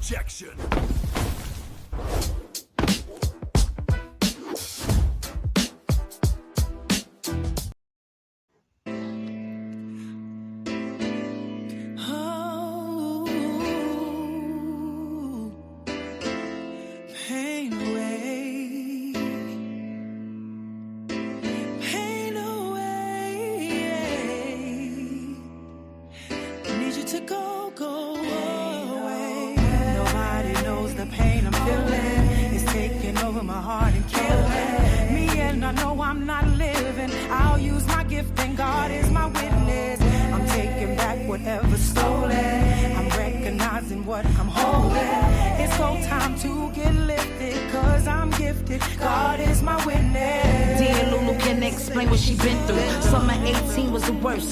Objection.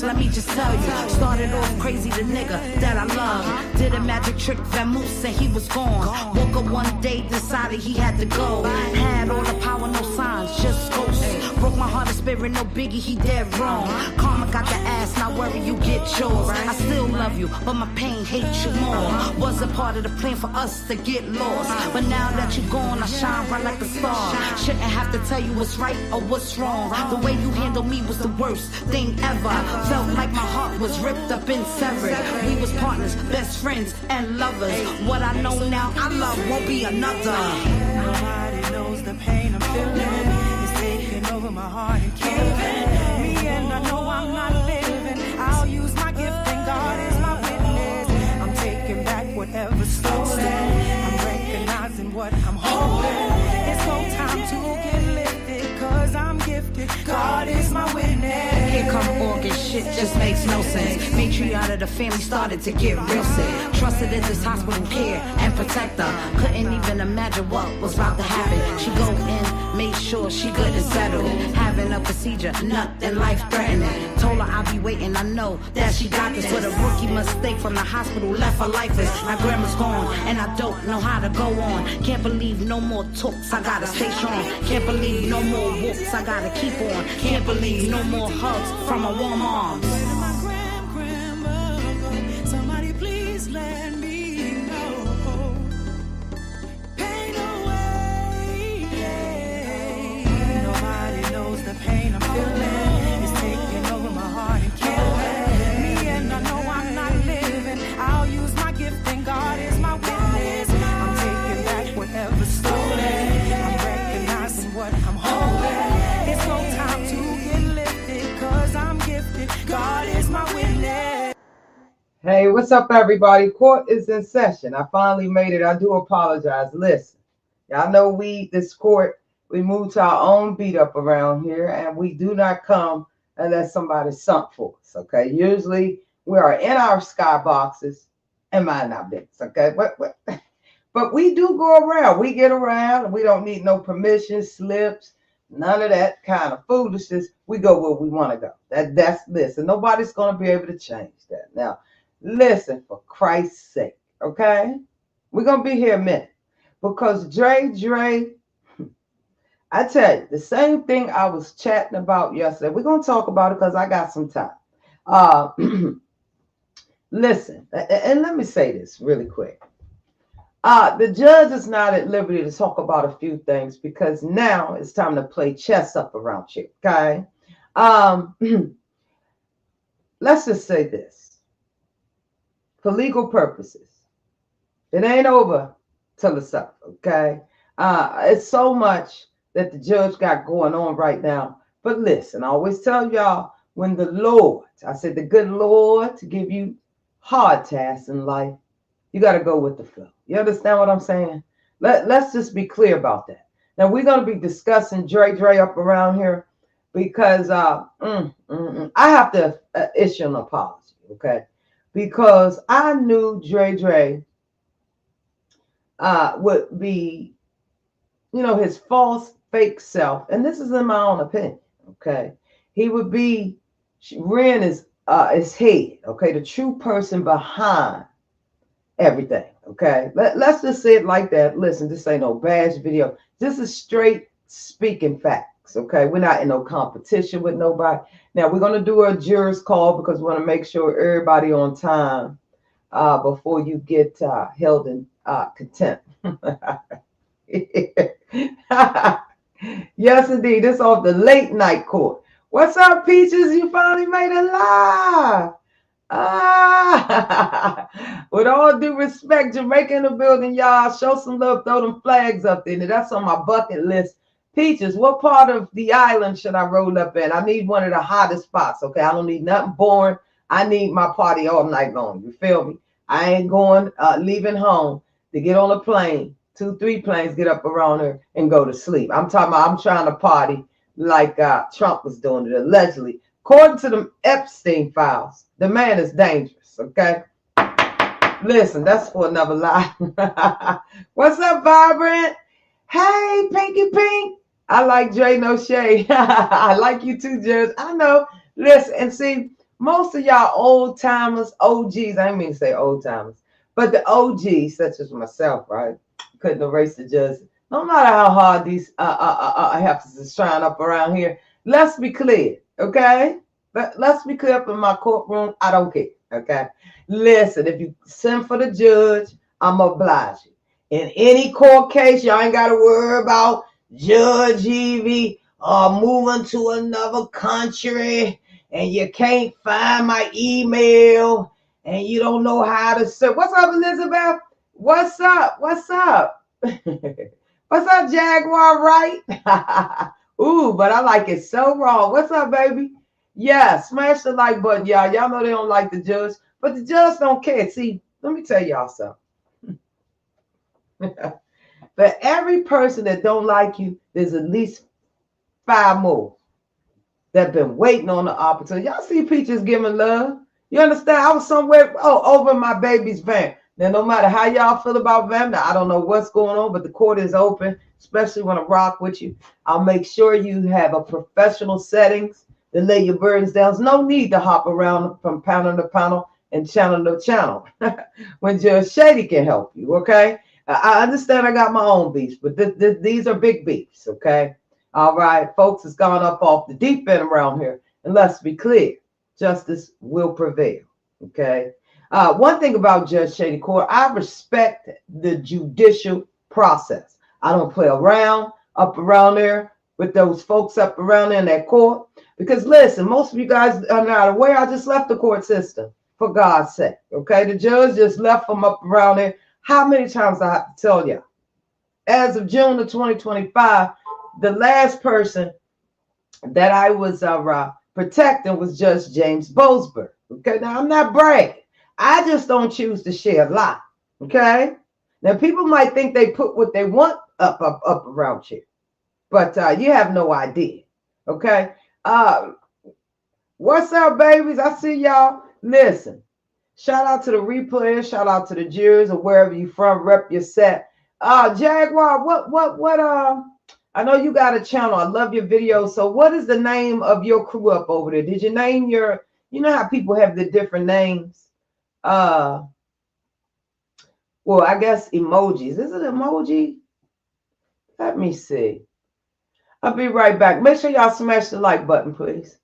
Let me just tell you, started off crazy, the nigga that I love. Did a magic trick, vamoose, and he was gone. Woke up one day, decided he had to go. Had all the power, no signs, just ghosts. Broke my heart and spirit, no biggie, he dead wrong. Karma got the ass, not worry, you get yours. I still love you, but my pain hates you more. Wasn't part of the plan for us to get lost. But now that you're gone, I shine bright like a star. Shouldn't have to tell you what's right or what's wrong. The way you handled me was the worst thing ever. Felt like my heart was ripped up and severed. We was partners, best friends, and lovers. What I know now, I love won't be another. Nobody knows the pain I'm feeling. It's taking over my heart and killing me, and I know I'm not living. I'll use my gift and God is my witness. I'm taking back whatever's stolen. I'm recognizing what I'm holding. It's no time to get lifted, cause I'm gifted. God is my witness. Here come August, shit just makes no sense. Matriarch of the family started to get real sick. Trusted in this hospital care and protect her. Couldn't even imagine what was about to happen. She go in, made sure she good and settled. Having a procedure, nothing life-threatening. Told her I'll be waiting, I know that she got this. But a rookie mistake from the hospital left her lifeless. My grandma's gone, and I don't know how to go on. Can't believe no more talks, I gotta stay strong. Can't believe no more walks, I gotta keep on. Can't believe no more hugs from a warm arms. Where did my grandma go? Somebody please let me know. Pain away. Nobody knows the pain I'm feeling. It's taking over my heart and killing me, and I know I'm not living. I'll use my gift and God is my witness. I'm taking back whatever's stolen. I'm recognizing what I'm holding. It's no time to get lifted, cause I'm gifted. God is my witness. Hey, what's up, everybody? Court is in session. I finally made it. I do apologize. Listen, y'all know this court, we move to our own beat up around here, and we do not come unless somebody sunk for us, okay? Usually we are in our skyboxes and mind our business, okay? But we do go around. We get around, and we don't need no permission slips, none of that kind of foolishness. We go where we want to go. That's this, and nobody's going to be able to change that. Now, listen, for Christ's sake, okay? We're going to be here a minute because Dre-Dre, I tell you, the same thing I was chatting about yesterday. We're going to talk about it because I got some time. Listen, and let me say this really quick. The judge is not at liberty to talk about a few things because now it's time to play chess up around here, okay? Let's just say this. For legal purposes, it ain't over till it's up, okay? It's so much that the judge got going on right now. But listen, I always tell y'all, when the Lord, I said the good Lord to give you hard tasks in life, you got to go with the flow. You understand what I'm saying? Let's just be clear about that. Now, we're going to be discussing Dre-Dre up around here because I have to issue an apology, okay? Because I knew Dre-Dre would be, his false, fake self. And this is in my own opinion, okay? He would be rearing his head, okay? The true person behind everything, okay? Let's just say it like that. Listen, this ain't no bash video. This is straight speaking facts, okay? We're not in no competition with nobody. Now, we're going to do a juror's call because we want to make sure everybody on time. before you get held in contempt. Yes, indeed. This off the late night court. What's up, Peaches? You finally made it live. With all due respect, Jamaica in the building, y'all. Show some love, throw them flags up there. That's on my bucket list. Peaches, what part of the island should I roll up in? I need one of the hottest spots, okay? I don't need nothing boring. I need my party all night long. You feel me? I ain't going, leaving home to get on a plane, 2, 3 planes, get up around her and go to sleep. I'm talking about I'm trying to party like Trump was doing it, allegedly. According to the Epstein files, the man is dangerous, okay? Listen, that's for another lie. What's up, Vibrant? Hey, Pinky Pink. I like Dre, no shade. I like you too, Judge. I know. Listen, and see, most of y'all old timers, OGs, I didn't mean to say old timers, but the OGs, such as myself, right? Couldn't erase the judge. No matter how hard these heifers is trying up around here, let's be clear, okay? Let's be clear up in my courtroom. I don't care, okay? Listen, if you send for the judge, I'm oblige you. In any court case, y'all ain't got to worry about Judge Evie moving to another country and you can't find my email and you don't know how to search. What's up, Elizabeth? What's up? What's up? What's up, Jaguar, right? Ooh, but I like it so raw. What's up, baby? Yeah, smash the like button, y'all. Y'all know they don't like the judge, but the judge don't care. See, let me tell y'all something. For every person that don't like you, there's at least 5 more that been waiting on the opportunity. Y'all see Peaches giving love? You understand? I was somewhere over my baby's van. Now, no matter how y'all feel about them, I don't know what's going on, but the court is open, especially when I rock with you. I'll make sure you have a professional settings to lay your burdens down. There's no need to hop around from panel to panel and channel to channel when Judge Shady can help you, okay? I understand I got my own beefs, but these are big beefs, okay? All right, folks, it's gone up off the deep end around here. And let's be clear, justice will prevail, okay? One thing about Judge Shady Court, I respect the judicial process. I don't play around up around there with those folks up around there in that court. Because listen, most of you guys are not aware, I just left the court system, for God's sake, okay? The judge just left them up around there. How many times I have to tell you? As of June of 2025, the last person that I was protecting was Judge James Boasberg. Okay, now I'm not bragging. I just don't choose to share a lot. Okay, now people might think they put what they want up around here, but you have no idea. Okay, what's up, babies? I see y'all. Listen. Shout out to the replayers, shout out to the jurors or wherever you from, rep your set. Jaguar, what I know you got a channel. I love your videos. So what is the name of your crew up over there? Did you name your, you know how people have the different names? Well, I guess emojis. Is it emoji? Let me see. I'll be right back. Make sure y'all smash the like button, please.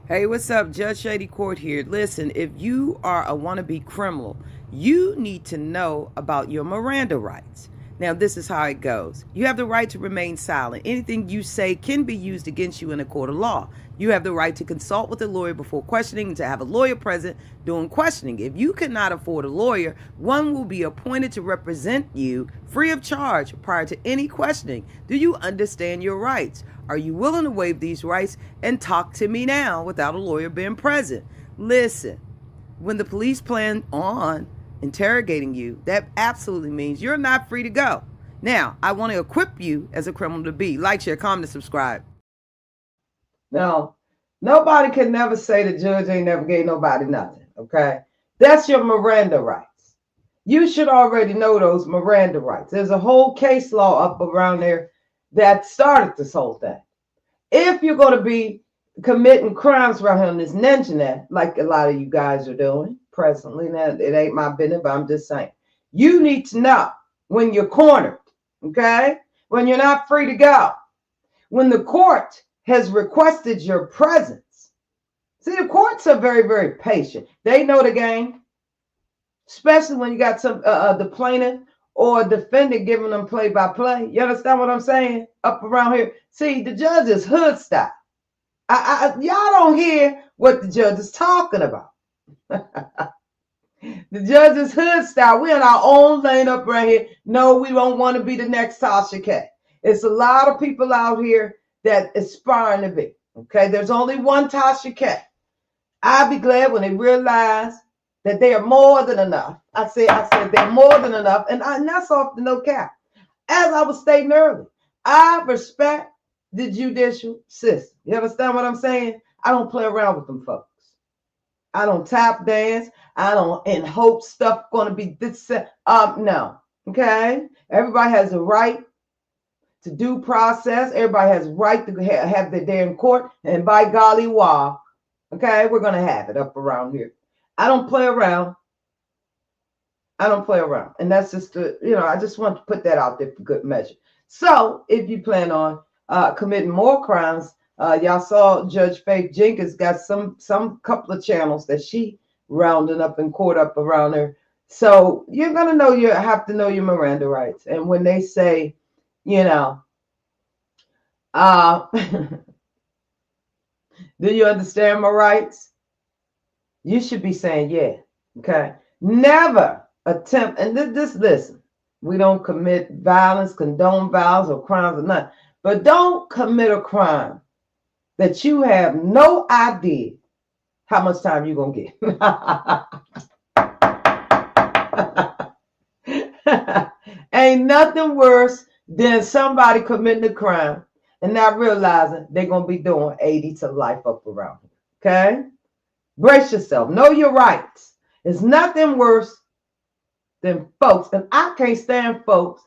Hey, what's up? Judge Shady Court here. Listen, if you are a wannabe criminal, you need to know about your Miranda rights. Now, this is how it goes. You have the right to remain silent. Anything you say can be used against you in a court of law. You have the right to consult with a lawyer before questioning and to have a lawyer present during questioning. If you cannot afford a lawyer, one will be appointed to represent you free of charge prior to any questioning. Do you understand your rights? Are you willing to waive these rights and talk to me now without a lawyer being present? Listen, when the police plan on interrogating you, that absolutely means you're not free to go. Now, I want to equip you as a criminal to be. Like, share, comment, and subscribe. Now, nobody can never say the judge ain't never gave nobody nothing, okay? That's your Miranda rights. You should already know those Miranda rights. There's a whole case law up around there that started this whole thing. If you're going to be committing crimes around here on this ninja, like a lot of you guys are doing presently, now it ain't my business, but I'm just saying, you need to know when you're cornered, okay? when you're not free to go, when the court has requested your presence. See, the courts are very, very patient. They know the game, especially when you got some the plaintiff or defendant giving them play-by-play. You understand what I'm saying? Up around here. See, the judge is hood style. Y'all don't hear what the judge is talking about. The judge is hood style. We're in our own lane up right here. No, we don't want to be the next Tasha K. It's a lot of people out here that aspiring to be. Okay, there's only one Tasha K. I'll be glad when they realize that they are more than enough. I said they're more than enough, and that's off the no cap. As I was stating earlier, I respect the judicial system. You understand what I'm saying? I don't play around with them folks. I don't tap dance. I don't and hope stuff gonna be this. No. Okay. Everybody has a right to due process. Everybody has a right to have their day in court. And by golly, wow. Okay, we're gonna have it up around here. I don't play around. I don't play around. And that's just I just want to put that out there for good measure. So if you plan on committing more crimes, y'all saw Judge Faith Jenkins got some couple of channels that she rounding up and caught up around her. So you're gonna know you have to know your Miranda rights. And when they say, do you understand my rights? You should be saying, yeah. Okay. Never attempt, and just listen. We don't commit violence, condone violence or crimes or nothing. But don't commit a crime that you have no idea how much time you're going to get. Ain't nothing worse than somebody committing a crime and not realizing they're going to be doing 80 to life up around here. Okay? Brace yourself. Know your rights. It's nothing worse than folks, and I can't stand folks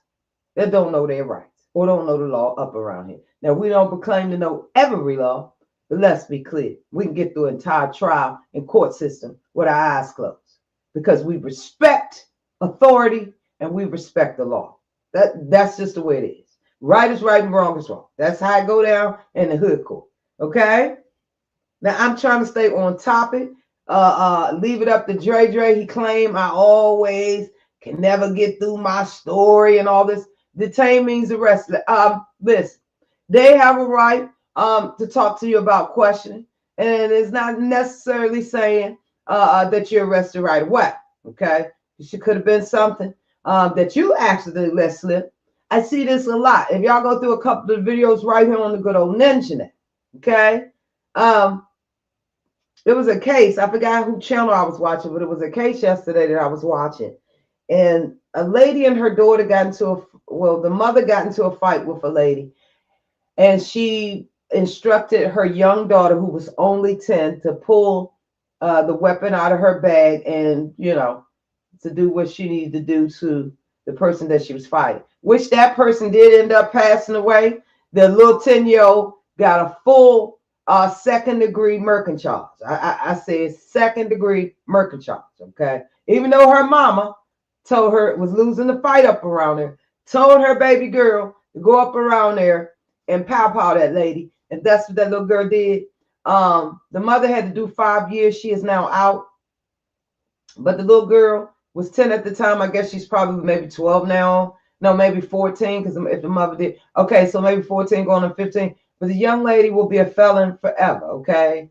that don't know their rights or don't know the law up around here. Now, we don't proclaim to know every law, but let's be clear. We can get through an entire trial and court system with our eyes closed because we respect authority and we respect the law. That's just the way it is. Right is right and wrong is wrong. That's how I go down in the hood court. Okay? Now, I'm trying to stay on topic. Leave it up to Dre-Dre. He claimed I always can never get through my story and all this. Detain means arrested. Listen, they have a right to talk to you about questioning, and it's not necessarily saying that you're arrested right away. Okay, it could have been something that you accidentally let slip. I see this a lot. If y'all go through a couple of videos right here on the good old Ninja Net, okay. There was a case, I forgot who channel I was watching, but it was a case yesterday that I was watching. And a lady and her daughter the mother got into a fight with a lady. And she instructed her young daughter, who was only 10, to pull the weapon out of her bag and, to do what she needed to do to the person that she was fighting. Which that person did end up passing away. The little 10-year-old got a full second-degree murder charge. I said second-degree murder charge, okay? Even though her mama told her it was losing the fight up around her, told her baby girl to go up around there and pow that lady, and that's what that little girl did. The mother had to do 5 years. She is now out. But the little girl was 10 at the time. I guess she's probably maybe 12 now. No, maybe 14, because if the mother did. Okay, so maybe 14 going on 15. But the young lady will be a felon forever, okay?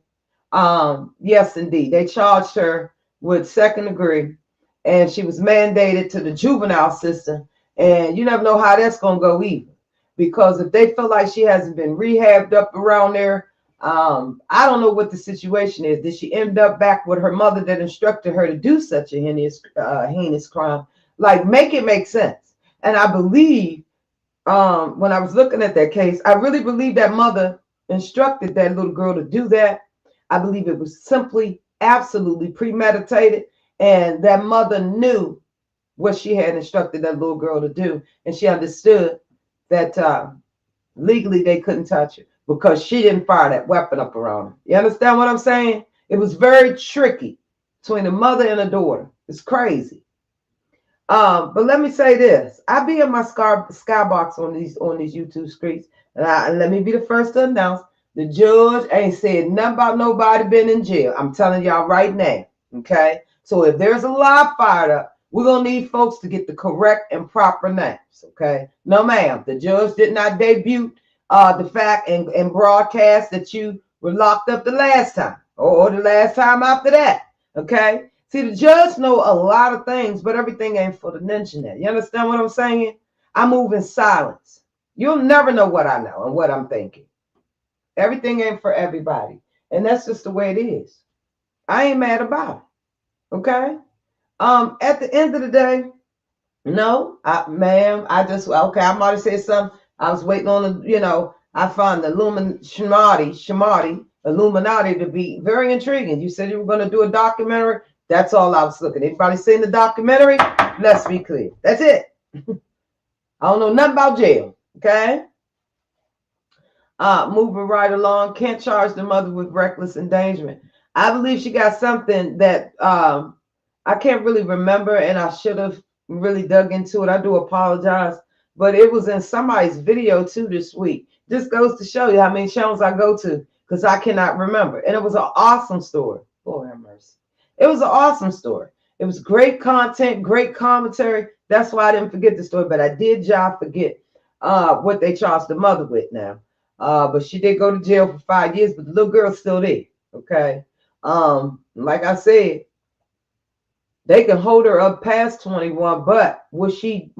Yes, indeed. They charged her with second degree, and she was mandated to the juvenile system. And you never know how that's going to go either. Because if they feel like she hasn't been rehabbed up around there, I don't know what the situation is. Did she end up back with her mother that instructed her to do such a heinous crime? Like, make it make sense. And I believe when I was looking at that case, I really believe that mother instructed that little girl to do that. I believe it was simply absolutely premeditated, and that mother knew what she had instructed that little girl to do, and she understood that legally they couldn't touch her because she didn't fire that weapon up around her. You understand what I'm saying? It was very tricky between the mother and the daughter. It's crazy. But let me say this: I be in my skybox on these YouTube streets, and let me be the first to announce the judge ain't said nothing about nobody been in jail. I'm telling y'all right now. Okay, so if there's a lie fired up, we're gonna need folks to get the correct and proper names. Okay, no ma'am, the judge did not debut the fact and broadcast that you were locked up the last time or the last time after that. Okay. See, the judge know a lot of things, but everything ain't for the internet. You understand what I'm saying? I move in silence. You'll never know what I know and what I'm thinking. Everything ain't for everybody. And that's just the way it is. I ain't mad about it. Okay? At the end of the day, no, ma'am, I just, okay, I might have said something. I was waiting on the, I found the Illuminati to be very intriguing. You said you were going to do a documentary. That's all I was looking. Everybody seen the documentary? Let's be clear. That's it. I don't know nothing about jail. Okay? Moving right along. Can't charge the mother with reckless endangerment. I believe she got something that I can't really remember, and I should have really dug into it. I do apologize. But it was in somebody's video too this week. This goes to show you how many channels I go to because I cannot remember. And it was an awesome story. Lord have mercy. It was an awesome story. It was great content, great commentary. That's why I didn't forget the story, but I did forget what they charged the mother with now. But she did go to jail for 5 years, but the little girl's still there. Okay. Like I said, they can hold her up past 21, but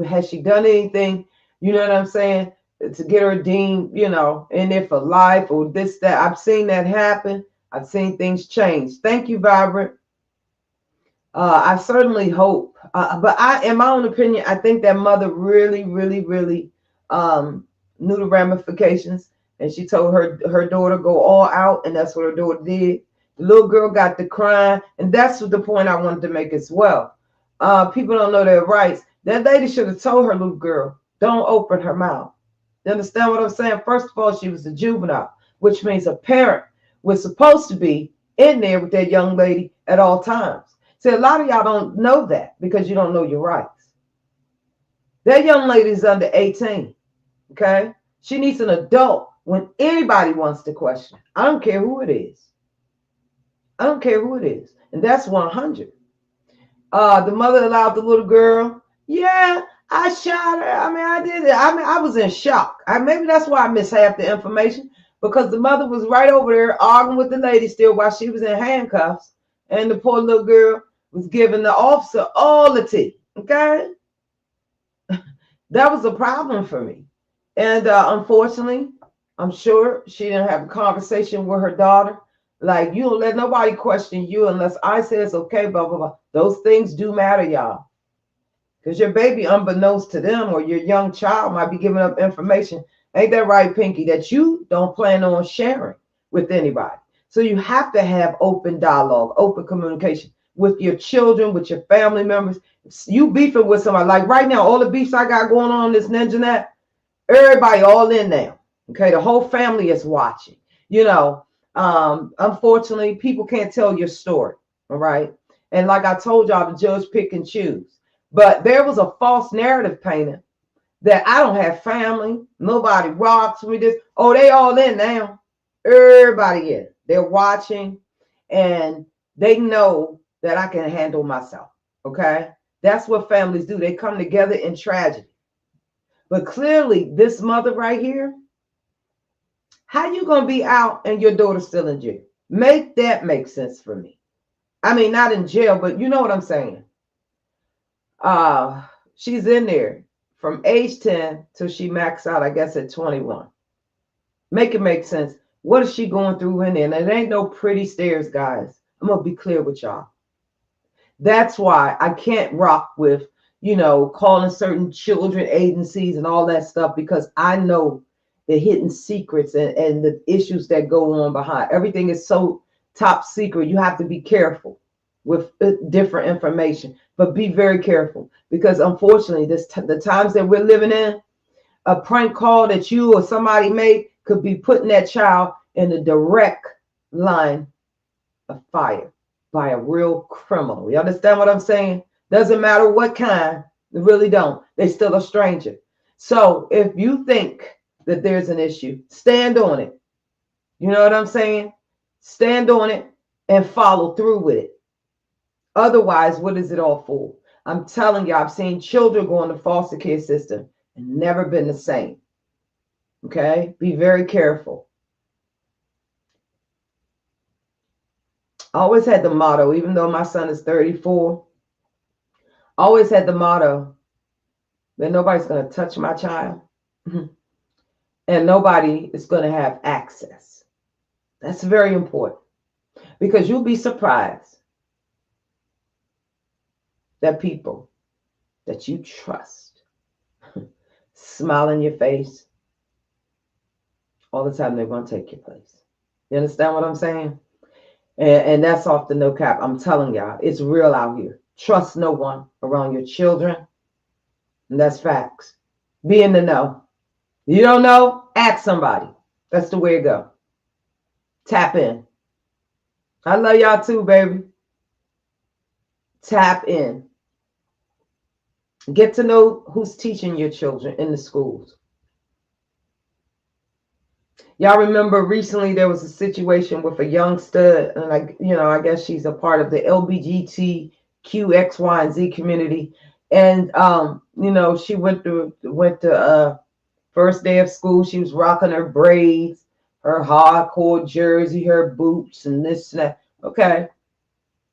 has she done anything, you know what I'm saying, to get her deemed, in there for life or this, that? I've seen that happen. I've seen things change. Thank you, Vibrant. I certainly hope, but in my own opinion, I think that mother really, really, really knew the ramifications, and she told her daughter go all out, and that's what her daughter did. The little girl got to crying, and that's the point I wanted to make as well. People don't know their rights. That lady should have told her little girl, don't open her mouth. You understand what I'm saying? First of all, she was a juvenile, which means a parent was supposed to be in there with that young lady at all times. See, a lot of y'all don't know that because you don't know your rights. That young lady is under 18, okay? She needs an adult when anybody wants to question. I don't care who it is. I don't care who it is. And that's 100. The mother allowed the little girl. Yeah, I shot her. I did it. I was in shock. Maybe that's why I missed half the information, because the mother was right over there arguing with the lady still while she was in handcuffs. And the poor little girl was giving the officer all the tea. Okay? That was a problem for me. And unfortunately, I'm sure she didn't have a conversation with her daughter. Like, you don't let nobody question you unless I say it's okay, blah, blah, blah. Those things do matter, y'all. Because your baby, unbeknownst to them, or your young child might be giving up information. Ain't that right, Pinky? That you don't plan on sharing with anybody. So you have to have open dialogue, open communication with your children, with your family members. You beefing with somebody. Like right now, all the beefs I got going on this Ninja Net, everybody all in now. Okay, the whole family is watching. Unfortunately, people can't tell your story. All right. And like I told y'all, the judge pick and choose. But there was a false narrative painted that I don't have family. Nobody rocks with this. Oh, they all in now. Everybody in. They're watching, and they know that I can handle myself. Okay. That's what families do. They come together in tragedy. But clearly, this mother right here, how you going to be out and your daughter still in jail? Make that make sense for me. I mean, not in jail, but you know what I'm saying. She's in there from age 10 till she maxed out, I guess, at 21. Make it make sense. What is she going through in there? And it ain't no pretty stairs, guys. I'm going to be clear with y'all. That's why I can't rock with, calling certain children agencies and all that stuff, because I know the hidden secrets and the issues that go on behind. Everything is so top secret. You have to be careful with different information, but be very careful, because unfortunately, the times that we're living in, a prank call that you or somebody made could be putting that child in a direct line of fire by a real criminal. You understand what I'm saying? Doesn't matter what kind. They really don't. They still a stranger. So if you think that there's an issue, stand on it. You know what I'm saying? Stand on it and follow through with it. Otherwise, what is it all for? I'm telling you, I've seen children go in the foster care system and never been the same. Okay? Be very careful. I always had the motto, even though my son is 34, I always had the motto that nobody's going to touch my child and nobody is going to have access. That's very important because you'll be surprised that people that you trust smile in your face all the time. They're going to take your place. You understand what I'm saying? And that's off the no cap. I'm telling y'all, it's real out here. Trust no one around your children. And that's facts. Be in the know. You don't know? Ask somebody. That's the way to go. Tap in. I love y'all too, baby. Tap in. Get to know who's teaching your children in the schools. Y'all remember recently there was a situation with a young stud, and I guess she's a part of the LGBTQ X, Y, and Z community. And she went to first day of school. She was rocking her braids, her hardcore jersey, her boots, and this and that. Okay,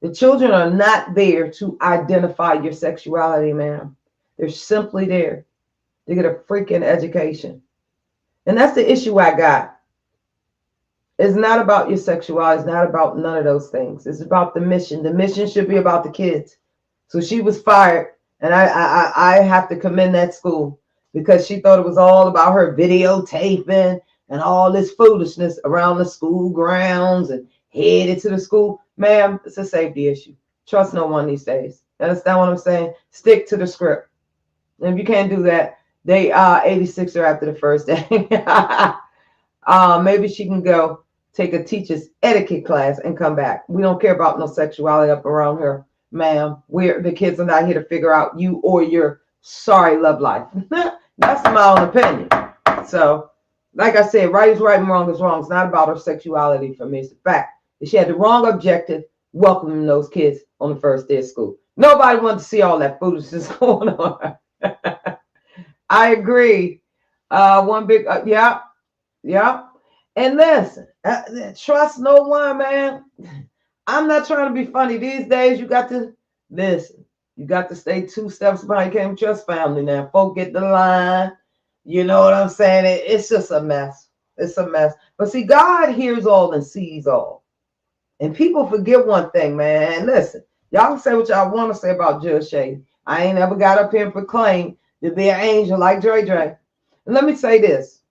the children are not there to identify your sexuality, ma'am. They're simply there to get a freaking education. And that's the issue I got. It's not about your sexuality. It's not about none of those things. It's about the mission. The mission should be about the kids. So she was fired. And I have to commend that school because she thought it was all about her videotaping and all this foolishness around the school grounds and headed to the school. Ma'am, it's a safety issue. Trust no one these days. Understand what I'm saying? Stick to the script. And if you can't do that, they 86 are after the first day. Maybe she can go take a teacher's etiquette class and come back. We don't care about no sexuality up around here, ma'am. The kids are not here to figure out you or your sorry love life. That's my own opinion. So, like I said, right is right and wrong is wrong. It's not about her sexuality for me. It's the fact that she had the wrong objective welcoming those kids on the first day of school. Nobody wanted to see all that foolishness going on. I agree. One big, yeah. And listen, trust no one, man. I'm not trying to be funny. These days, you got to listen. You got to stay 2 steps behind. You can't trust family now. Folk get the line. You know what I'm saying? It's just a mess. It's a mess. But see, God hears all and sees all. And people forget one thing, man. Listen, y'all can say what y'all want to say about Judge Shady. I ain't ever got up here and proclaimed to be an angel like Dre-Dre. And let me say this.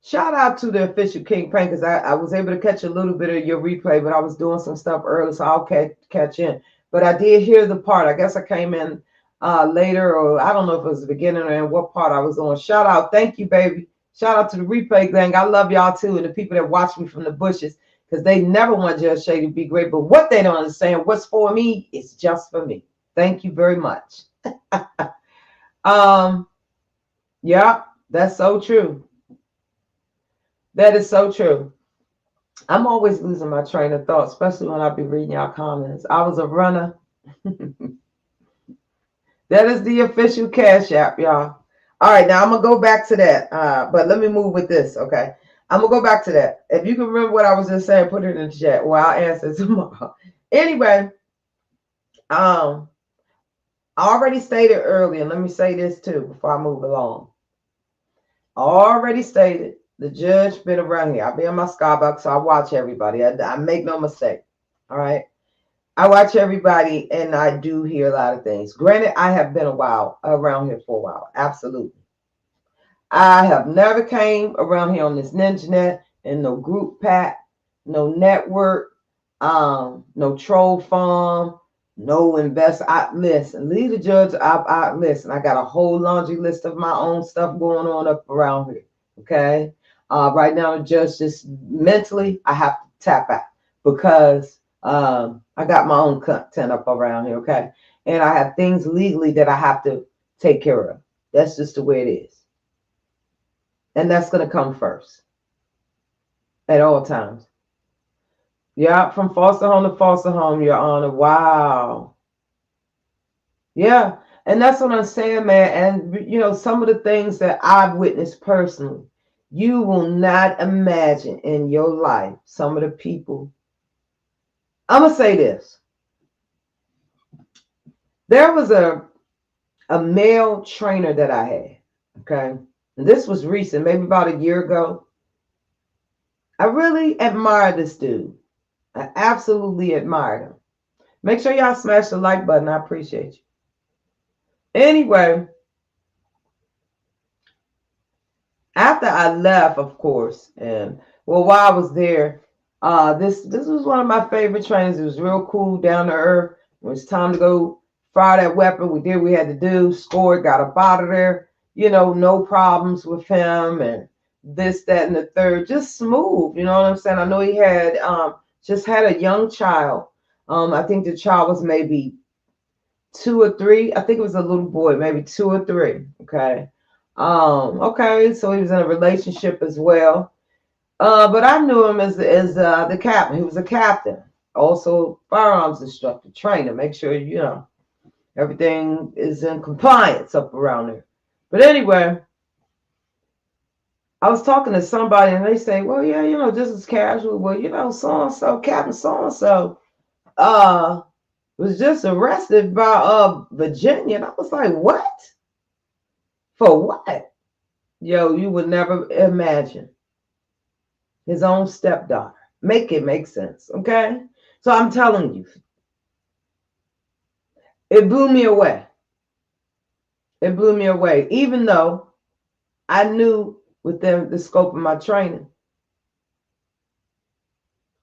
Shout out to the official King Prank because I was able to catch a little bit of your replay, but I was doing some stuff early, so I'll catch in. But I did hear the part. I guess I came in later, or I don't know if it was the beginning or in what part I was on. Shout out. Thank you, baby. Shout out to the replay gang. I love y'all too, and the people that watch me from the bushes because they never want Judge Shady to be great. But what they don't understand, what's for me is just for me. Thank you very much. Yeah, that's so true. That is so true. I'm always losing my train of thought, especially when I be reading y'all comments. I was a runner. That is the official Cash App, y'all. All right, now I'm going to go back to that. But let me move with this, okay? I'm going to go back to that. If you can remember what I was just saying, put it in the chat. Well, I'll answer tomorrow. Anyway, I already stated earlier, let me say this too before I move along. I already stated the judge been around here. I be in my Starbucks, so I watch everybody. I make no mistake. All right. I watch everybody and I do hear a lot of things. Granted, I have been around here for a while. Absolutely. I have never came around here on this ninjanet and no group pat, no network, no troll farm, no invest. Listen, leave the judge. I listen. I got a whole laundry list of my own stuff going on up around here. Okay. Right now, the judge just mentally, I have to tap out because I got my own content up around here. Okay. and I have things legally that I have to take care of. That's just the way it is. And that's going to come first at all times. Yeah, from foster home, Your Honor. Wow. Yeah, and that's what I'm saying, man. And, you know, some of the things that I've witnessed personally, you will not imagine in your life some of the people. I'm going to say this. There was a male trainer that I had, okay? And this was recent, maybe about a year ago. I really admired this dude. I absolutely admired him. Make sure y'all smash the like button. I appreciate you. Anyway, after I left, of course, and well, while I was there, this was one of my favorite trainers. It was real cool, down to earth. When it's time to go fire that weapon, we did what we had to do, scored, got up out of there. You know, no problems with him and this, that, and the third. Just smooth, you know what I'm saying? I know he had just had a young child. I think the child was maybe 2 or 3. I think it was a little boy, maybe 2 or 3. Okay. Okay, so he was in a relationship as well. But I knew him as the captain. He was a captain, also firearms instructor, trainer. Make sure you know everything is in compliance up around there. But anyway, I was talking to somebody and they say, well, yeah, you know, this is casual. Well, you know, so-and-so, Captain so-and-so, was just arrested by Virginia. And I was like, what? For what? Yo, you would never imagine. His own stepdaughter. Make it make sense, okay? So I'm telling you, it blew me away. It blew me away, even though I knew within the scope of my training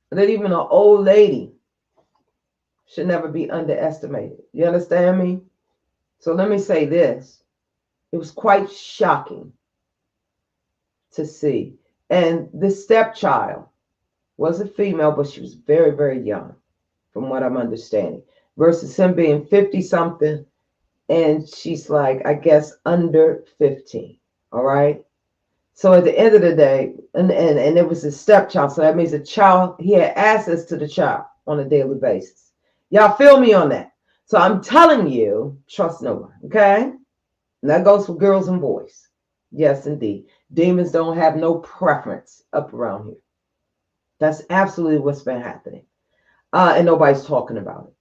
that even an old lady should never be underestimated. You understand me? So let me say this. It was quite shocking to see. And this stepchild was a female, but she was very, very young, from what I'm understanding, versus him being 50-something, and she's like, I guess, under 15. All right? So at the end of the day, and it was his stepchild, so that means the child, he had access to the child on a daily basis. Y'all feel me on that? So I'm telling you, trust no one, okay? And that goes for girls and boys. Yes, indeed. Demons don't have no preference up around here. That's absolutely what's been happening. And nobody's talking about it.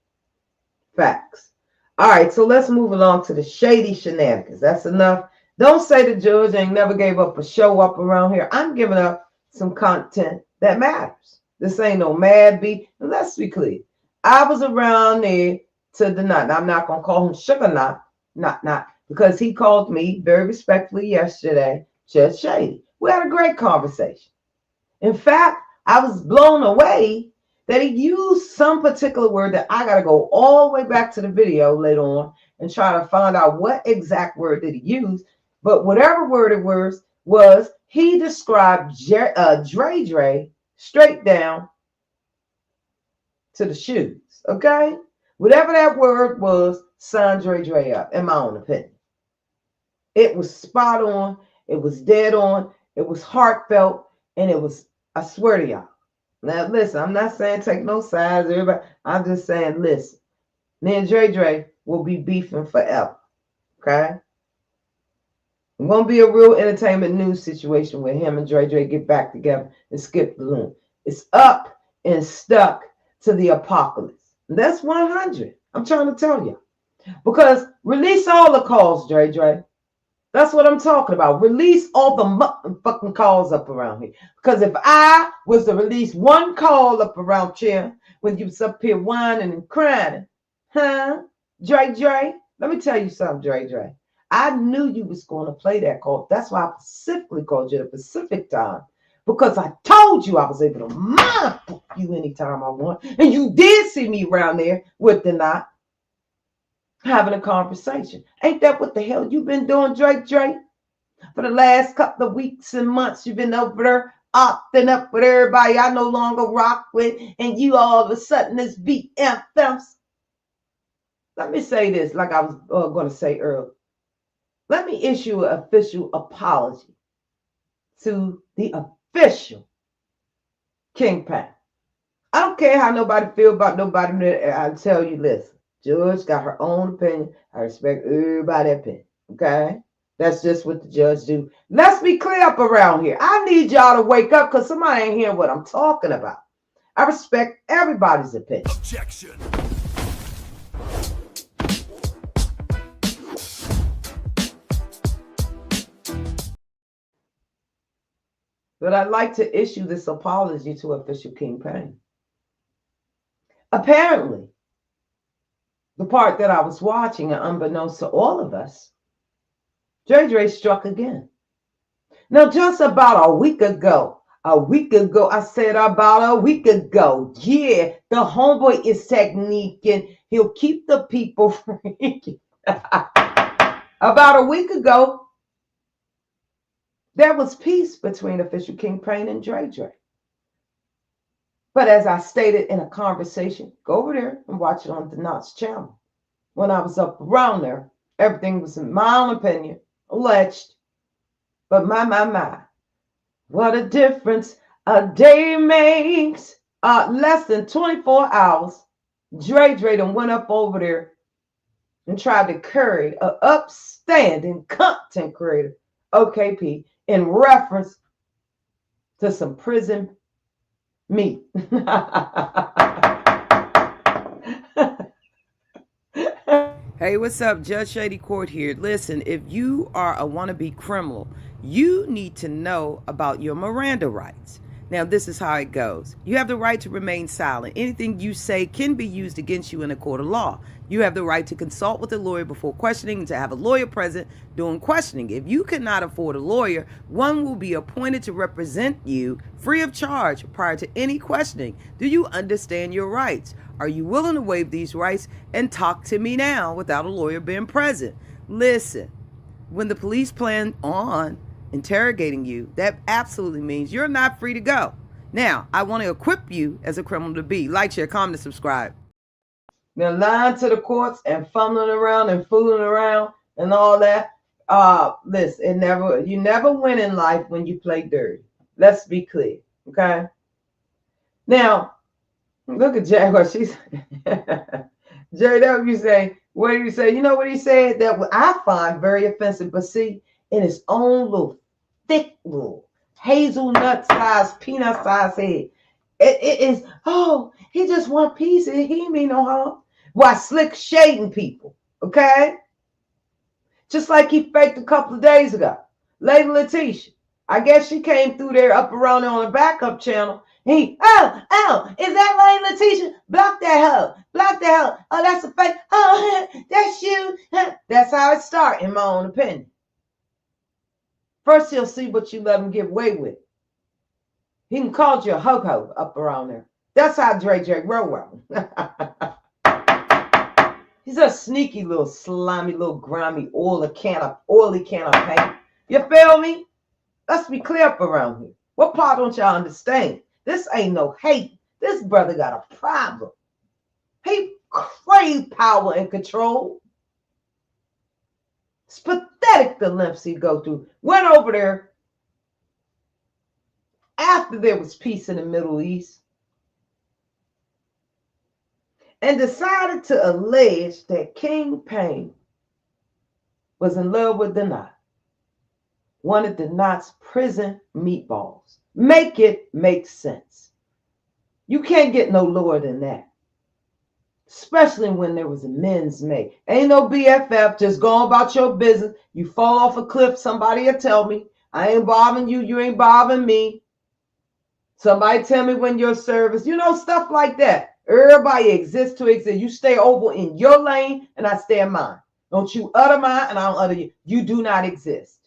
Facts. All right, so let's move along to the shady shenanigans. That's enough. Don't say the judge ain't never gave up a show up around here. I'm giving up some content that matters. This ain't no mad beat. Let's be clear. I was around there to the night. I'm not going to call him Sugar Not, because he called me very respectfully yesterday, Judge Shady. We had a great conversation. In fact, I was blown away that he used some particular word that I got to go all the way back to the video later on and try to find out what exact word did he use. But whatever word it was he described Dre-Dre straight down to the shoes, okay? Whatever that word was, signed Dre up, in my own opinion. It was spot on. It was dead on. It was heartfelt. And it was, I swear to y'all. Now, listen, I'm not saying take no sides, everybody. I'm just saying, listen. Me and Dre will be beefing forever. Okay? It won't be a real entertainment news situation where him and Dre get back together and skip the loon. It's up and stuck to the apocalypse. And that's 100. I'm trying to tell you. Because release all the calls, Dre. That's what I'm talking about. Release all the motherfucking calls up around here. Because if I was to release one call up around here when you was up here whining and crying, huh? Dre, let me tell you something, Dre. I knew you was going to play that call. That's why I specifically called you at a Pacific time. Because I told you I was able to mind fuck you anytime I want. And you did see me around there with the knot. Having a conversation. Ain't that what the hell you've been doing, Dre? For the last couple of weeks and months, you've been over there opting up with everybody I no longer rock with, and you all of a sudden this beat anthems. let me say this like I was going to say earlier. Let me issue an official apology to the official kingpin. I don't care how nobody feel about nobody. I tell you, listen, judge got her own opinion. I respect everybody's opinion. Okay? That's just what the judge do. Let's be clear up around here. I need y'all to wake up because somebody ain't hearing what I'm talking about. I respect everybody's opinion. Objection. But I'd like to issue this apology to official kingpin. Apparently, the part that I was watching, and unbeknownst to all of us, Dre-Dre struck again. Now, just about a week ago, I said about a week ago, yeah, the homeboy is techniquing. He'll keep the people freaking. About a week ago, there was peace between official kingpin and Dre-Dre. But as I stated in a conversation, go over there and watch it on the Knots channel. When I was up around there, everything was, in my own opinion, alleged. But my, what a difference a day makes. Less than 24 hours, Dre-Dre done went up over there and tried to curry an upstanding content creator, OKP, in reference to some prison meat. Hey, what's up? Judge Shady Court here. Listen, if you are a wannabe criminal, you need to know about your Miranda rights. Now, this is how it goes. You have the right to remain silent. Anything you say can be used against you in a court of law. You have the right to consult with a lawyer before questioning and to have a lawyer present during questioning. If you cannot afford a lawyer, one will be appointed to represent you free of charge prior to any questioning. Do you understand your rights? Are you willing to waive these rights and talk to me now without a lawyer being present? Listen, when the police plan on interrogating you, that absolutely means you're not free to go. Now, I want to equip you as a criminal to be. Like, share, comment, and subscribe. Now, lying to the courts and fumbling around and fooling around and all that. Listen, you never win in life when you play dirty. Let's be clear, okay? Now, look at Jaguar. She's JW say, what do you say? You know what he said? That I find very offensive. But see, in his own little thick little hazelnut size, peanut size head, it is, oh, he just want peace. He ain't mean no harm. Why slick shading people, okay? Just like he faked a couple of days ago. Lady Letitia, I guess she came through there up around there on the backup channel. He, oh, is that Lady Letitia? Block that hoe. Block that hoe. Oh, that's a fake. Oh, that's you. That's how it starts, in my own opinion. First, he'll see what you let him get away with. He can call you a ho-ho up around there. That's how Dre-Dre roll. He's a sneaky little slimy, little grimy, oily can of paint. You feel me? Let's be clear up around here. What part don't y'all understand? This ain't no hate. This brother got a problem. He craves power and control. It's pathetic the lengths he go through. Went over there after there was peace in the Middle East and decided to allege that Kingpin was in love with the Knot. Wanted the Knot's prison meatballs. Make it make sense. You can't get no lower than that. Especially when there was a men's maid. Ain't no BFF, just go about your business. You fall off a cliff, somebody will tell me. I ain't bothering you, you ain't bothering me. Somebody tell me when your service, stuff like that. Everybody exists to exist. You stay over in your lane and I stay in mine. Don't you utter mine and I don't utter you. You do not exist.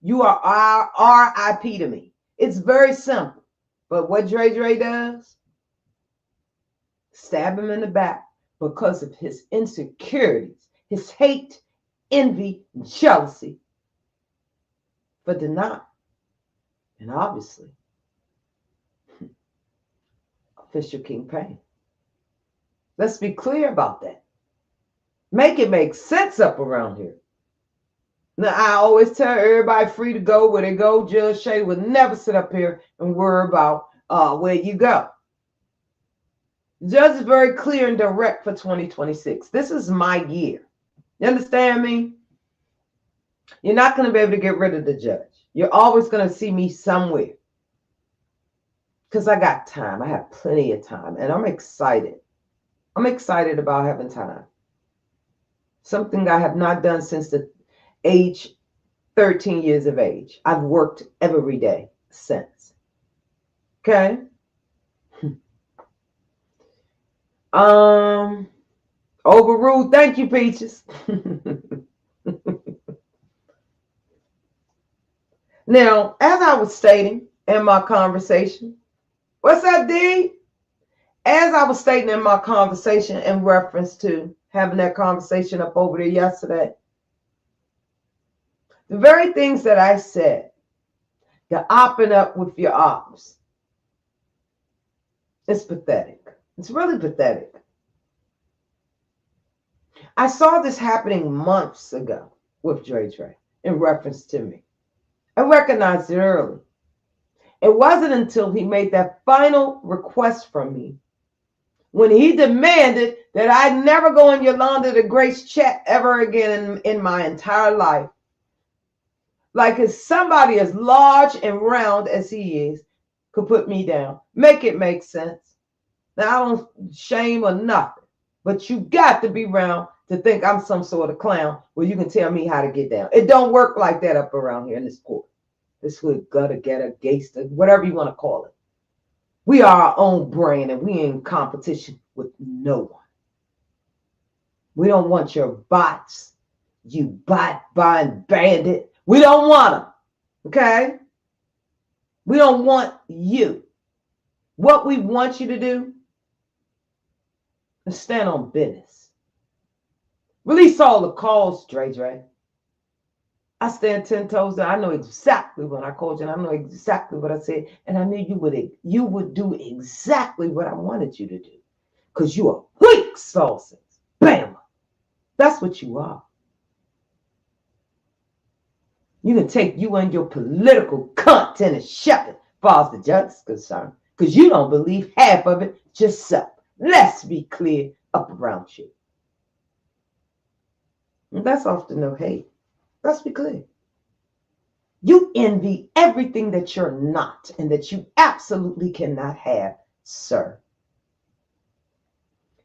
You are RIP to me. It's very simple. But what Dre-Dre does, stab him in the back because of his insecurities, his hate, envy, jealousy for the Knot. And obviously, official Kingpin. Let's be clear about that. Make it make sense up around here. Now, I always tell everybody free to go where they go. Judge Shay would never sit up here and worry about where you go. The judge is very clear and direct for 2026. This is my year. You understand me? You're not going to be able to get rid of the judge. You're always going to see me somewhere. Because I got time. I have plenty of time. And I'm excited. I'm excited about having time. Something I have not done since the age 13 years of age. I've worked every day since. Okay? Overruled. Thank you, Peaches. Now, as I was stating in my conversation, what's up, D? As I was stating in my conversation in reference to having that conversation up over there yesterday, the very things that I said, you're opping up with your ops. It's pathetic. It's really pathetic. I saw this happening months ago with Dre-Dre in reference to me. I recognized it early. It wasn't until he made that final request from me when he demanded that I never go in Yolanda the Grace chat ever again in my entire life. Like if somebody as large and round as he is could put me down. Make it make sense. Now, I don't shame or nothing, but you got to be round to think I'm some sort of clown where you can tell me how to get down. It don't work like that up around here in this court. This hood, gutter, getter, gangster, whatever you want to call it. We are our own brand and we ain't in competition with no one. We don't want your bots, you bot-buying bandit. We don't want them, okay? We don't want you. What we want you to do is stand on business. Release all the calls, Dre-Dre. I stand 10 toes down. I know exactly when I called you, and I know exactly what I said, and I knew you would do exactly what I wanted you to do, because you are weak sauces. Bam! That's what you are. You can take you and your political content and shove it as far as the judge is concerned, because you don't believe half of it yourself. Let's be clear up around you. And that's often no hate. Let's be clear. You envy everything that you're not and that you absolutely cannot have, sir.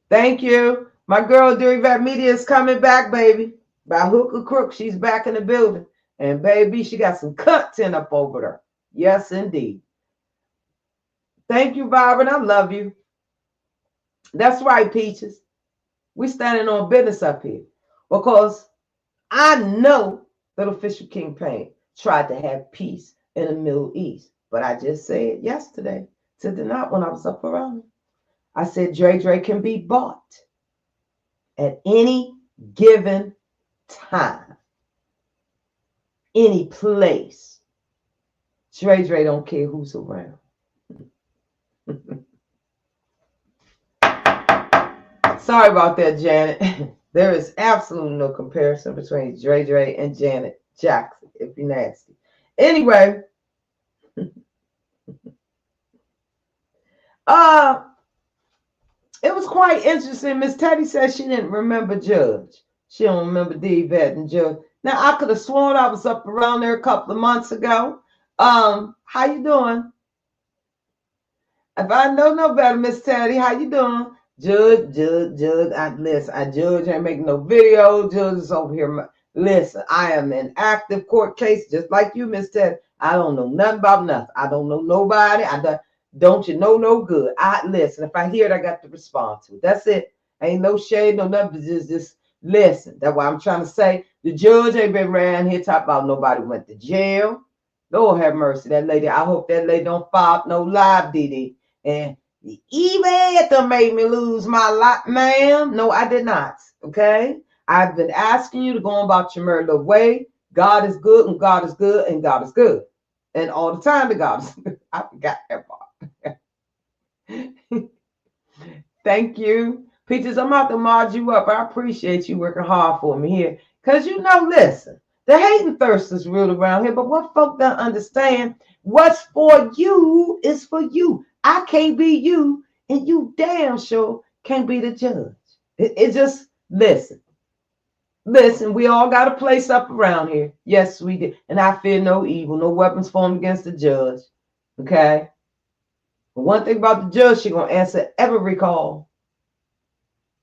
Thank you. My girl, Dre-Dre Media is coming back, baby. By hook or crook, she's back in the building. And baby, she got some content up over there. Yes, indeed. Thank you, Byron. I love you. That's right, Peaches. We standing on business up here because I know that official King Payne tried to have peace in the Middle East. But I just said yesterday to the night when I was up around him, I said Dre-Dre can be bought at any given time, any place. Dre-Dre don't care who's around. Sorry about that, Janet. There is absolutely no comparison between Dre-Dre and Janet Jackson, if you're nasty. Anyway, it was quite interesting. Miss Teddy said she didn't remember Judge. She don't remember D-Vet and Judge. Now, I could have sworn I was up around there a couple of months ago. How you doing? If I know no better, Miss Teddy, how you doing? Judge. Judge ain't making no video. Judge is over here. Listen, I am in active court case, just like you, Miss Teddy. I don't know nothing about nothing. I don't know nobody. Don't you know no good. Listen, if I hear it, I got to respond to it. That's it. Ain't no shade, no nothing. Just listen. That's why I'm trying to say the judge ain't been around here talking about nobody went to jail. Lord have mercy. That lady, I hope that lady don't file no live DD. And Yvette made me lose my life, ma'am. No, I did not. Okay? I've been asking you to go on about your merry little way. God is good and God is good and God is good. And all the time, the God is good. I forgot that part. Thank you. Peaches, I'm about to mod you up. I appreciate you working hard for me here. Because listen, the hate and thirst is real around here, but what folk don't understand, what's for you is for you. I can't be you, and you damn sure can't be the judge. It just, listen, we all got a place up around here. Yes, we did. And I fear no evil, no weapons formed against the judge. Okay? But one thing about the judge, she's going to answer every call.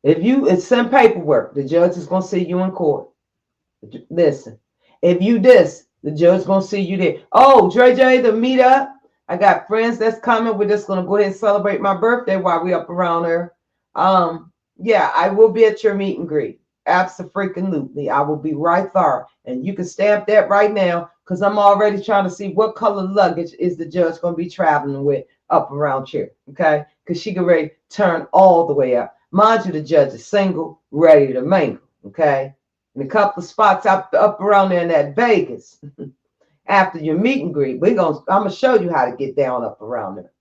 If you send paperwork, the judge is going to see you in court. Listen, if you this, the judge is going to see you there. Oh, Dre-Dre, to meet up. I got friends that's coming. We're just going to go ahead and celebrate my birthday while we up around there. Yeah, I will be at your meet and greet. Absolutely. I will be right there. And you can stamp that right now because I'm already trying to see what color luggage is the judge going to be traveling with up around here. Okay? Because she can ready to turn all the way up. Mind you, the judge is single, ready to mingle. Okay? And a couple of spots up around there in that Vegas. After your meet and greet, I'm going to show you how to get down up around there.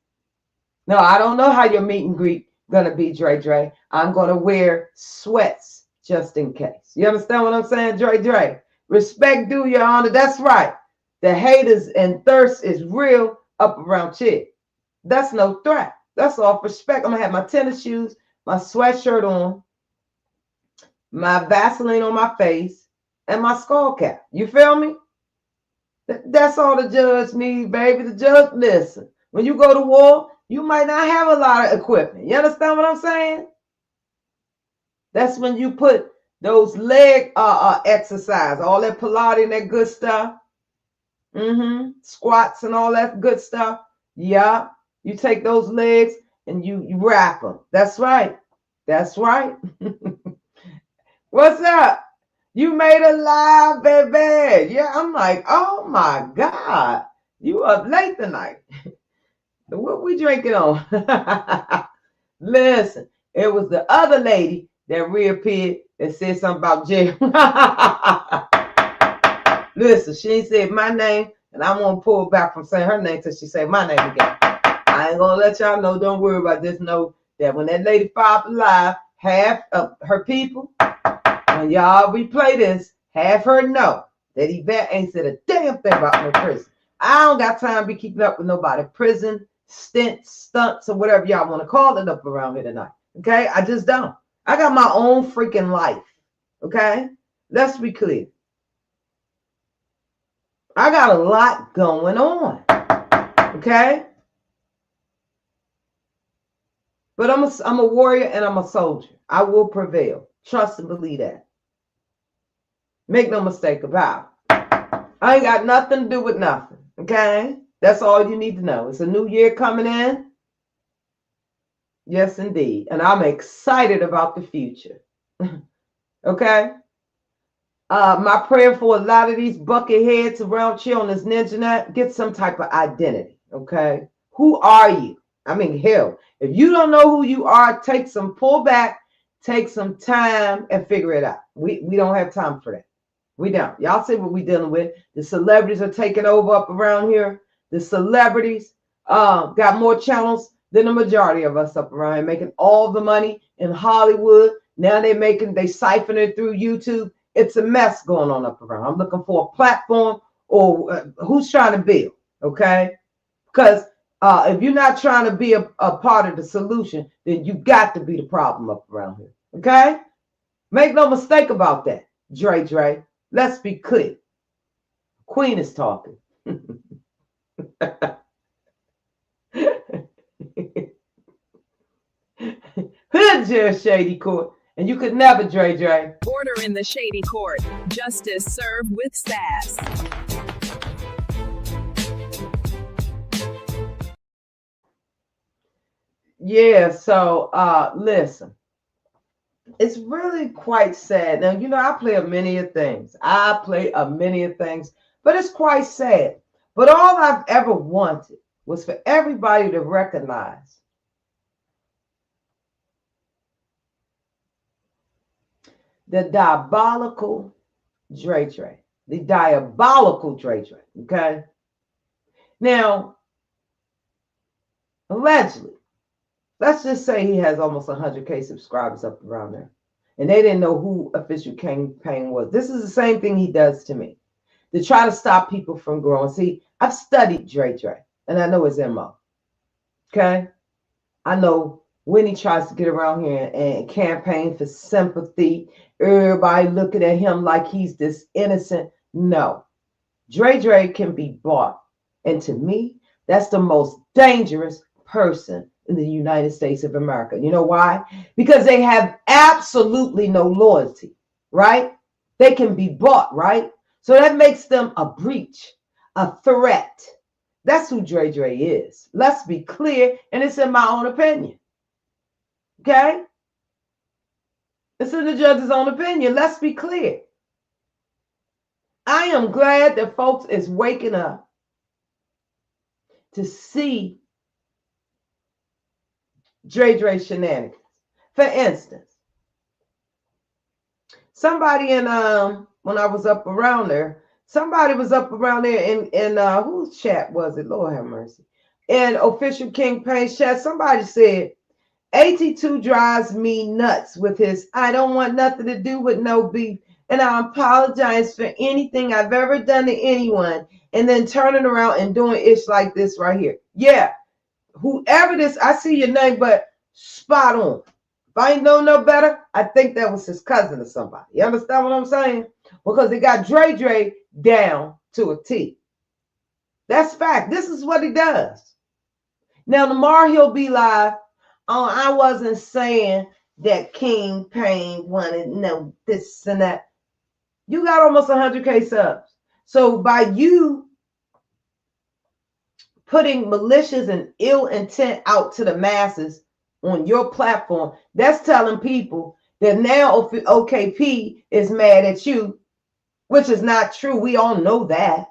No, I don't know how your meet and greet going to be, Dre-Dre. I'm going to wear sweats just in case. You understand what I'm saying, Dre-Dre? Respect due, your honor. That's right. The haters and thirst is real up around here. That's no threat. That's all respect. I'm going to have my tennis shoes, my sweatshirt on, my Vaseline on my face, and my skull cap. You feel me? That's all the judge needs, baby. The judge, listen, when you go to war, you might not have a lot of equipment. You understand what I'm saying? That's when you put those leg exercise, all that Pilates and that good stuff. Squats and all that good stuff. Yeah. You take those legs and you wrap them. That's right. That's right. What's up? You made a live, baby. Yeah, I'm like, oh my God. You up late tonight. What we drinking on? Listen, it was the other lady that reappeared that said something about jail. Listen, she said my name, and I won't pull back from saying her name till she say my name again. I ain't gonna let y'all know. Don't worry about this. Know that when that lady filed live, half of her people, when y'all replay this, have her know that Yvette ain't said a damn thing about no prison. I don't got time to be keeping up with nobody. Prison, stunts, or whatever y'all want to call it up around here tonight. Okay? I just don't. I got my own freaking life. Okay? Let's be clear. I got a lot going on. Okay? But I'm a warrior and I'm a soldier. I will prevail. Trust and believe that. Make no mistake about it. I ain't got nothing to do with nothing. Okay? That's all you need to know. It's a new year coming in. Yes, indeed. And I'm excited about the future. Okay? My prayer for a lot of these bucket heads around here on this ninja net, get some type of identity. Okay? Who are you? I mean, hell, if you don't know who you are, take some pull back, take some time and figure it out. We don't have time for that. We don't. Y'all see what we're dealing with. The celebrities are taking over up around here. The celebrities got more channels than the majority of us up around here, making all the money in Hollywood. Now they siphon it through YouTube. It's a mess going on up around. I'm looking for a platform or who's trying to build, okay? Because if you're not trying to be a part of the solution, then you got to be the problem up around here, okay? Make no mistake about that, Dre-Dre. Let's be clear. Queen is talking. Hood Judge Shady Court. And you could never, Dre-Dre. Order in the Shady Court. Justice served with sass. Yeah, so listen. It's really quite sad. Now, I play a many of things. But it's quite sad. But all I've ever wanted was for everybody to recognize the diabolical Dre-Dre. The diabolical Dre-Dre, okay? Now, allegedly, Let's just say he has almost 100K subscribers up around there. And they didn't know who Official Kingpin was. This is the same thing he does to me, to try to stop people from growing. See, I've studied Dre-Dre, and I know his MO. Okay? I know when he tries to get around here and campaign for sympathy, everybody looking at him like he's this innocent. No. Dre-Dre can be bought. And to me, that's the most dangerous person in the United States of America. You know why? Because they have absolutely no loyalty, right? They can be bought, right? So that makes them a breach, a threat. That's who Dre-Dre is. Let's be clear, and it's in my own opinion. Okay? It's in the judge's own opinion. Let's be clear. I am glad that folks is waking up to see Dre-Dre shenanigans. For instance, somebody in when I was up around there, somebody was up around there in whose chat was it? Lord have mercy. In Official Kingpin's chat, somebody said, AT2 drives me nuts with his I don't want nothing to do with no beef, and I apologize for anything I've ever done to anyone, and then turning around and doing ish like this right here. Yeah. Whoever this, I see your name, but spot on. If I ain't know no better, I think that was his cousin or somebody. You understand what I'm saying? Because they got Dre-Dre down to a T. That's fact. This is what he does. Now, tomorrow he'll be live. Oh, I wasn't saying that Kingpin wanted no this and that. You got almost 100K subs. So by you putting malicious and ill intent out to the masses on your platform, that's telling people that now OKP is mad at you, which is not true. We all know that.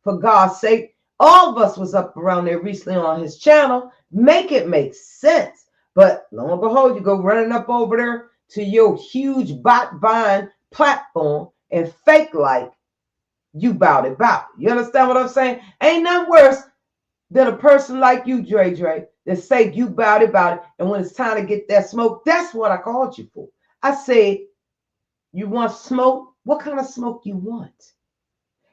For God's sake, all of us was up around there recently on his channel. Make it make sense. But lo and behold, you go running up over there to your huge bot buying platform and fake like you bout it. You understand what I'm saying? Ain't nothing worse than a person like you, Dre-Dre, that say you bout it, and when it's time to get that smoke, that's what I called you for. I said, you want smoke? What kind of smoke you want?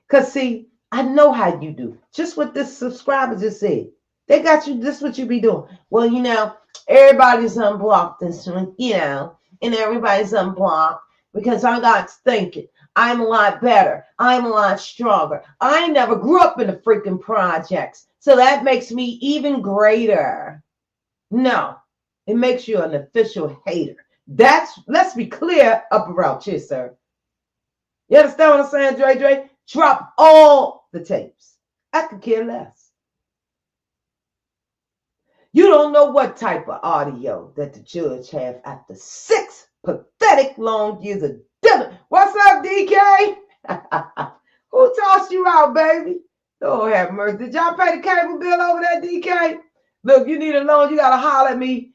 Because, see, I know how you do. Just what this subscriber just said. They got you, this is what you be doing. Well, you know, everybody's unblocked this one, you know, and everybody's unblocked because I got thinking. I'm a lot better. I'm a lot stronger. I never grew up in the freaking projects. So that makes me even greater. No, it makes you an official hater. Let's be clear up around here, sir. You understand what I'm saying, Dre-Dre? Drop all the tapes. I could care less. You don't know what type of audio that the judge have after 6 pathetic long years of dinner. What's up, DK? Who tossed you out, baby? Lord have mercy. Did y'all pay the cable bill over there, DK? Look, you need a loan. You got to holler at me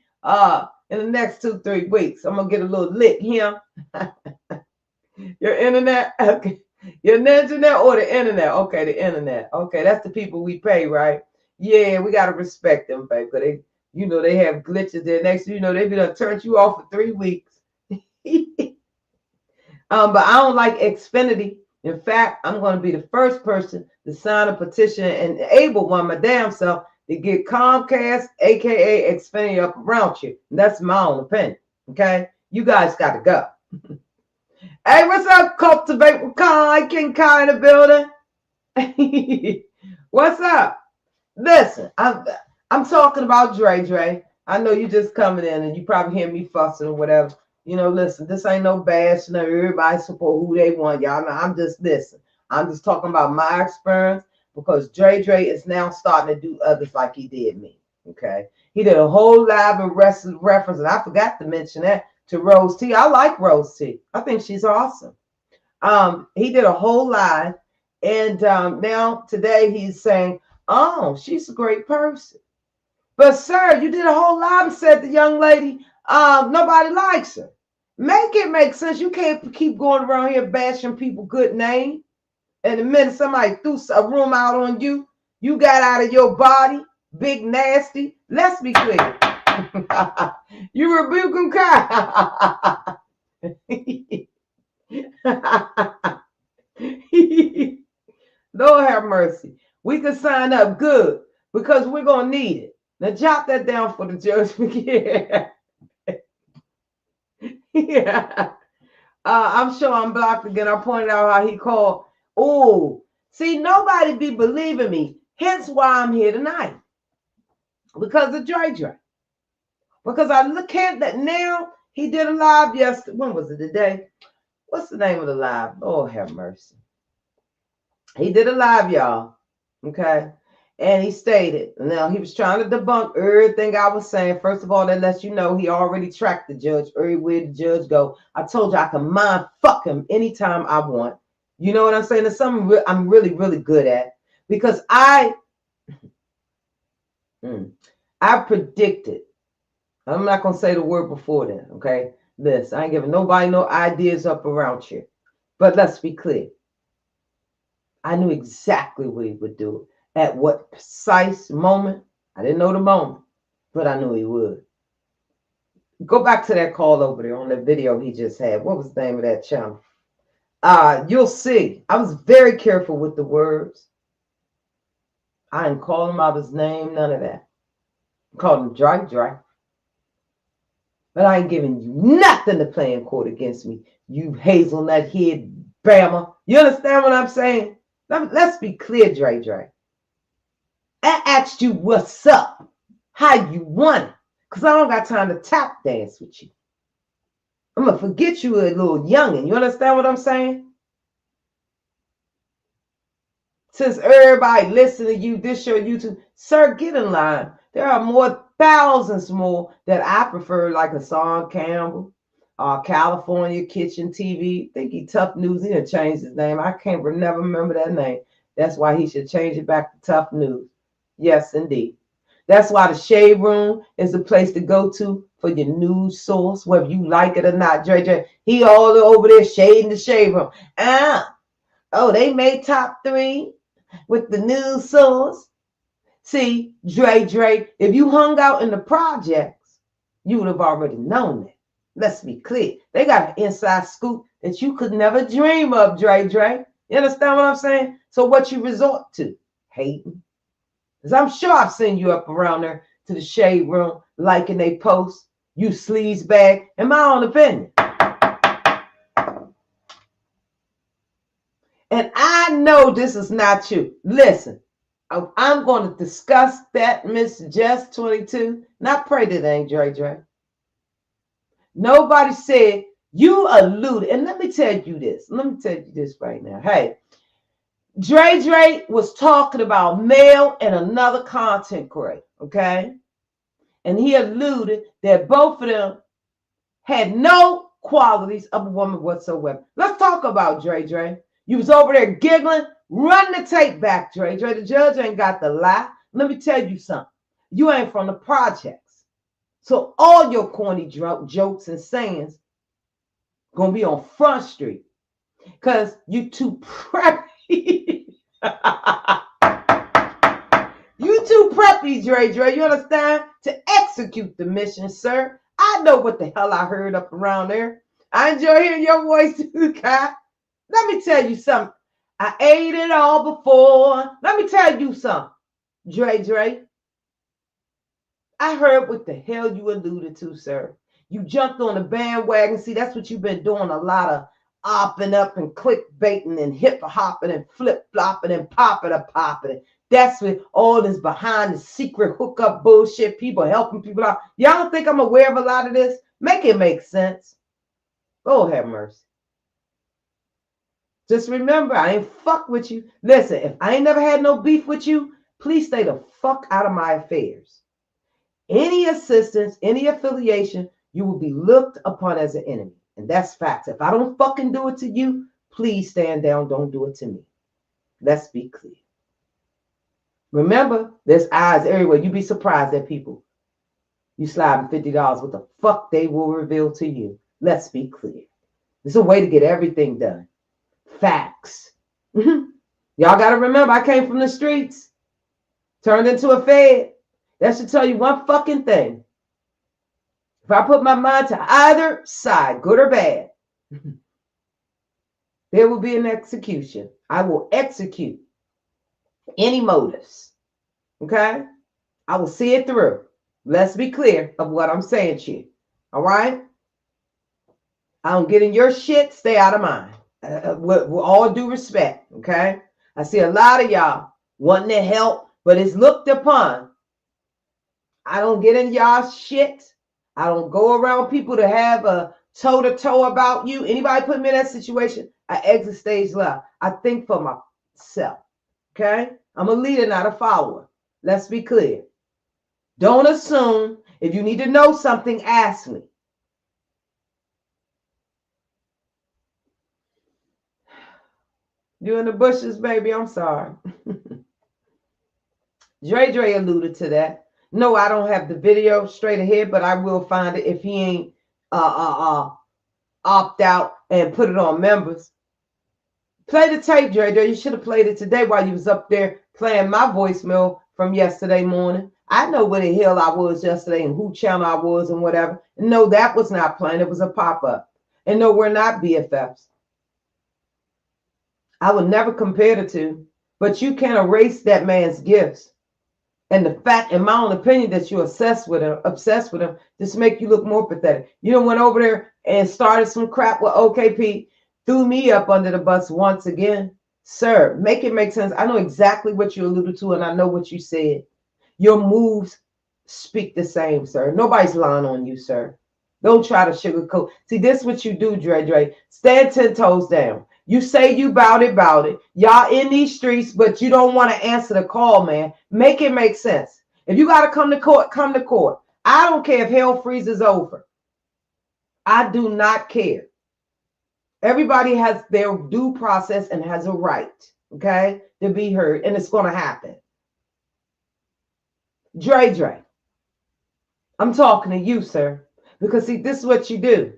in the next 2-3 weeks. I'm going to get a little lick here. Your internet? Okay. Your internet or the internet? Okay, the internet. Okay, that's the people we pay, right? Yeah, we got to respect them, baby. They, you know, they have glitches there. Next, you know, they be done turned you off for 3 weeks. But I don't like Xfinity. In fact, I'm going to be the first person to sign a petition and enable my damn self to get Comcast, aka Xfinity, up around you. And that's my own opinion. Okay, you guys got to go. Hey, what's up? Cultivate with Kai, King Kai in the building. What's up? Listen, I'm talking about Dre-Dre. I know you just coming in and you probably hear me fussing or whatever. You know, listen, this ain't no bash. No, everybody support who they want. Y'all know I'm just I'm just talking about my experience because Dre-Dre is now starting to do others like he did me. Okay. He did a whole live and reference, and I forgot to mention that, to Rose T. I like Rose T. I think she's awesome. He did a whole live, and now today he's saying, oh, she's a great person. But sir, you did a whole live and said the young lady, nobody likes her. Make it make sense. You can't keep going around here bashing people good name. And the minute somebody threw a room out on you, you got out of your body, big nasty. Let's be clear. You rebuke him, Kai. Lord have mercy. We can sign up good because we're going to need it. Now jot that down for the judgment. Yeah. Yeah. I'm sure I'm blocked again. I pointed out how he called. Oh, see, nobody be believing me. Hence why I'm here tonight. Because of Dre-Dre. Because I look at that now. He did a live yesterday. When was it today? What's the name of the live? Oh, have mercy. He did a live, y'all. Okay. And he stated, now he was trying to debunk everything I was saying. First of all, that lets you know he already tracked the judge, everywhere the judge go. I told you I can mind fuck him anytime I want. You know what I'm saying? It's something I'm really, really good at. Because I predicted. I'm not going to say the word before then, okay? Listen, I ain't giving nobody no ideas up around here. But let's be clear. I knew exactly what he would do. At what precise moment. I didn't know the moment, but I knew he would. Go back to that call over there on the video he just had. What was the name of that channel? You'll see. I was very careful with the words. I didn't call him out his name, none of that. I called him Dre-Dre. But I ain't giving you nothing to play in court against me, you hazelnut head Bama. You understand what I'm saying? Let's be clear, Dre-Dre. I asked you what's up, how you want it, because I don't got time to tap dance with you. I'm going to forget you a little youngin'. You understand what I'm saying? Since everybody listen to you, this your YouTube, sir, get in line. There are more, thousands more that I prefer, like Hassan Campbell, California Kitchen TV. I think he Tough News. He done changed his name. I can't never remember that name. That's why he should change it back to Tough News. Yes, indeed. That's why the Shade Room is the place to go to for your news source, whether you like it or not. Dre-Dre, he all over there shading the Shade Room. Oh, they made top 3 with the news source. See, Dre-Dre, if you hung out in the projects, you would have already known that. Let's be clear. They got an inside scoop that you could never dream of, Dre-Dre. You understand what I'm saying? So what you resort to? Hating. Because I'm sure I've seen you up around there to the Shade Room, liking they posts, you sleaze bag, in my own opinion. And I know this is not you. Listen, I'm going to discuss that, Miss Jess 22. Not pray that ain't Dre-Dre. Nobody said you alluded. And let me tell you this. Let me tell you this right now. Hey, Dre-Dre was talking about Mel and another content creator, okay? And he alluded that both of them had no qualities of a woman whatsoever. Let's talk about Dre-Dre. You was over there giggling. Run the tape back, Dre-Dre. The judge ain't got the lie. Let me tell you something. You ain't from the projects. So all your corny jokes and sayings gonna be on Front Street. Because you too preppy. You too preppy, Dre-Dre. You understand? To execute the mission, sir. I know what the hell I heard up around there. I enjoy hearing your voice too, Kai. Let me tell you something. I ate it all before. Let me tell you something, Dre-Dre. I heard what the hell you alluded to, sir. You jumped on the bandwagon. See, that's what you've been doing, a lot of opping up and clickbaiting and hip-hopping and flip-flopping and popping. That's what all this behind the secret hookup bullshit, people helping people out. Y'all don't think I'm aware of a lot of this? Make it make sense. Lord have mercy. Just remember, I ain't fuck with you. Listen, if I ain't never had no beef with you, please stay the fuck out of my affairs. Any assistance, any affiliation, you will be looked upon as an enemy. And that's facts. If I don't fucking do it to you, please stand down. Don't do it to me. Let's be clear. Remember, there's eyes everywhere. You'd be surprised at people. You slide $50, what the fuck they will reveal to you. Let's be clear. There's a way to get everything done. Facts. Y'all got to remember, I came from the streets. Turned into a fed. That should tell you one fucking thing. If I put my mind to either side, good or bad, there will be an execution. I will execute any motives. Okay? I will see it through. Let's be clear of what I'm saying to you. All right? I don't get in your shit. Stay out of mine. With all due respect. Okay? I see a lot of y'all wanting to help, but it's looked upon. I don't get in y'all shit. I don't go around people to have a toe-to-toe about you. Anybody put me in that situation, I exit stage left. I think for myself. Okay? I'm a leader, not a follower. Let's be clear. Don't assume. If you need to know something, ask me. You in the bushes, baby? I'm sorry. Dre-Dre alluded to that. No, I don't have the video straight ahead, but I will find it if he ain't opt out and put it on members. Play the tape, Dre-Dre. You should have played it today while you was up there playing my voicemail from yesterday morning. I know where the hell I was yesterday and who channel I was and whatever. No, that was not playing. It was a pop-up. And no, we're not BFFs. I would never compare the two, but you can't erase that man's gifts. And the fact, in my own opinion, that you're obsessed with him, just make you look more pathetic. You done went over there and started some crap with OKP, threw me up under the bus once again. Sir, make it make sense. I know exactly what you alluded to, and I know what you said. Your moves speak the same, sir. Nobody's lying on you, sir. Don't try to sugarcoat. See, this is what you do, Dre-Dre. Stand 10 toes down. You say you bout it. Y'all in these streets, but you don't want to answer the call, man. Make it make sense. If you got to come to court, come to court. I don't care if hell freezes over. I do not care. Everybody has their due process and has a right, okay, to be heard, and it's going to happen. Dre-Dre, I'm talking to you, sir, because see, this is what you do.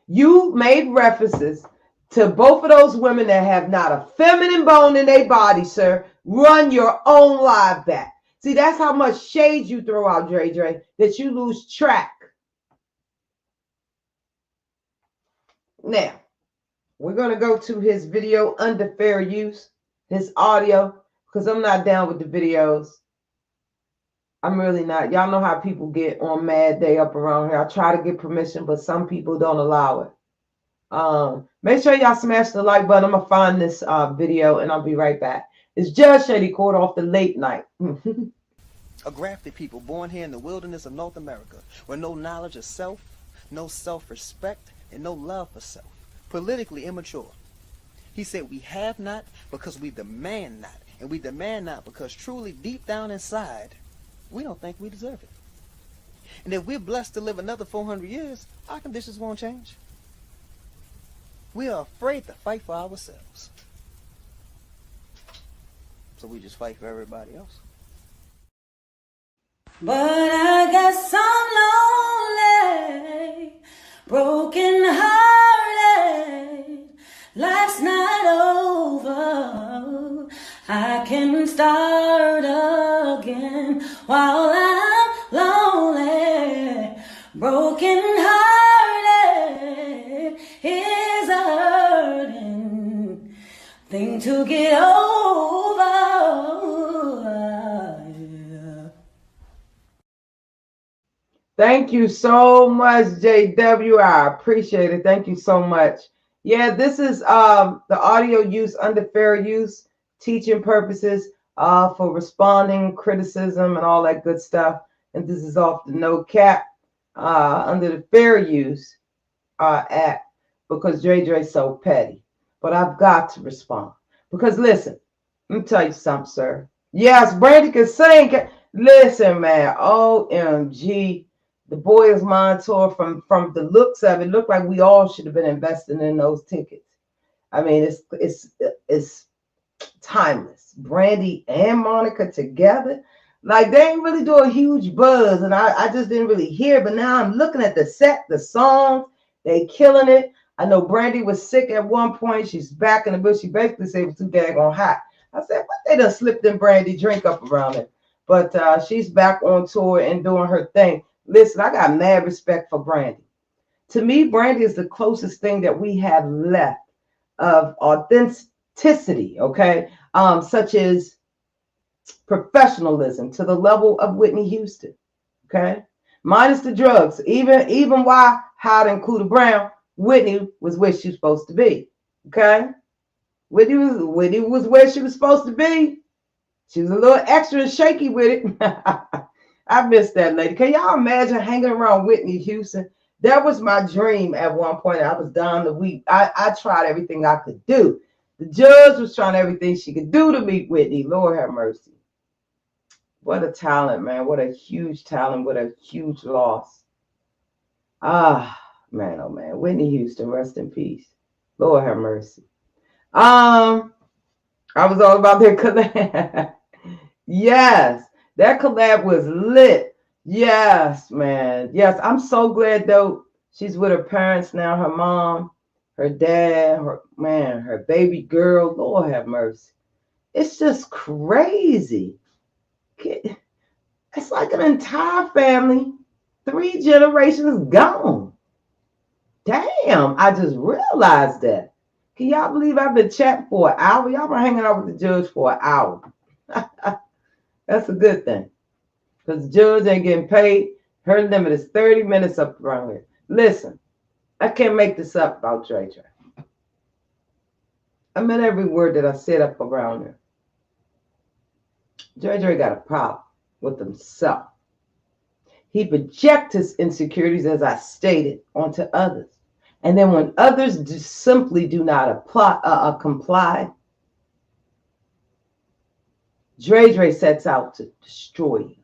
You made references to both of those women that have not a feminine bone in their body, sir. Run your own live back. See, that's how much shade you throw out, Dre-Dre, that you lose track. Now, we're going to go to his video under fair use, his audio, because I'm not down with the videos. I'm really not. Y'all know how people get on Mad Day up around here. I try to get permission, but some people don't allow it. Make sure y'all smash the like button. I'm going to find this video, and I'll be right back. It's Judge Shady Court off the late night. A grafted people born here in the wilderness of North America, with no knowledge of self, no self-respect, and no love for self. Politically immature. He said we have not because we demand not. And we demand not because truly deep down inside, we don't think we deserve it. And if we're blessed to live another 400 years, our conditions won't change. We are afraid to fight for ourselves. So we just fight for everybody else. But I guess I'm lonely, broken hearted. Life's not over. I can start again while I'm lonely, broken hearted. Is a hurting thing to get over. Thank you so much, JW. I appreciate it. Thank you so much. Yeah, this is the audio use under fair use, teaching purposes, for responding, criticism, and all that good stuff. And this is off the no cap under the fair use act, because Dre-Dre's so petty. But I've got to respond. Because listen, let me tell you something, sir. Yes, Brandy can sing. Listen, man, OMG. The boy is mentor. From the looks of it, looked like we all should have been investing in those tickets. I mean, it's timeless. Brandy and Monica together, like they ain't really do a huge buzz, and I just didn't really hear. But now I'm looking at the set, the songs, they killing it. I know Brandy was sick at one point. She's back in the bush. She basically said it was too daggone hot. I said, what, they done slipped in Brandy drink up around it. But she's back on tour and doing her thing. Listen, I got mad respect for Brandy. To me, Brandy is the closest thing that we have left of authenticity, okay? Such as professionalism to the level of Whitney Houston, okay? Minus the drugs. Even why Howard and Cooter Brown, Whitney was where she was supposed to be, okay? Whitney was where she was supposed to be. She was a little extra and shaky with it. I miss that lady. Can y'all imagine hanging around Whitney Houston? That was my dream at one point. I was down the week. I tried everything I could do. The judge was trying everything she could do to meet Whitney. Lord have mercy. What a talent, man. What a huge talent. What a huge loss. Ah, man, oh man. Whitney Houston, rest in peace. Lord have mercy. I was all about their collab. Yes, that collab was lit. Yes, man. Yes, I'm so glad though she's with her parents now, her mom, her dad, her baby girl. Lord have mercy. It's just crazy. It's like an entire family, 3 generations gone. Damn, I just realized that. Can y'all believe I've been chatting for an hour? Y'all been hanging out with the judge for an hour. That's a good thing. Because the judge ain't getting paid. Her limit is 30 minutes up around here. Listen, I can't make this up about Dre-Dre. I meant every word that I said up around here. Dre-Dre got a problem with himself. He projects his insecurities, as I stated, onto others. And then when others simply do not comply, Dre-Dre sets out to destroy you.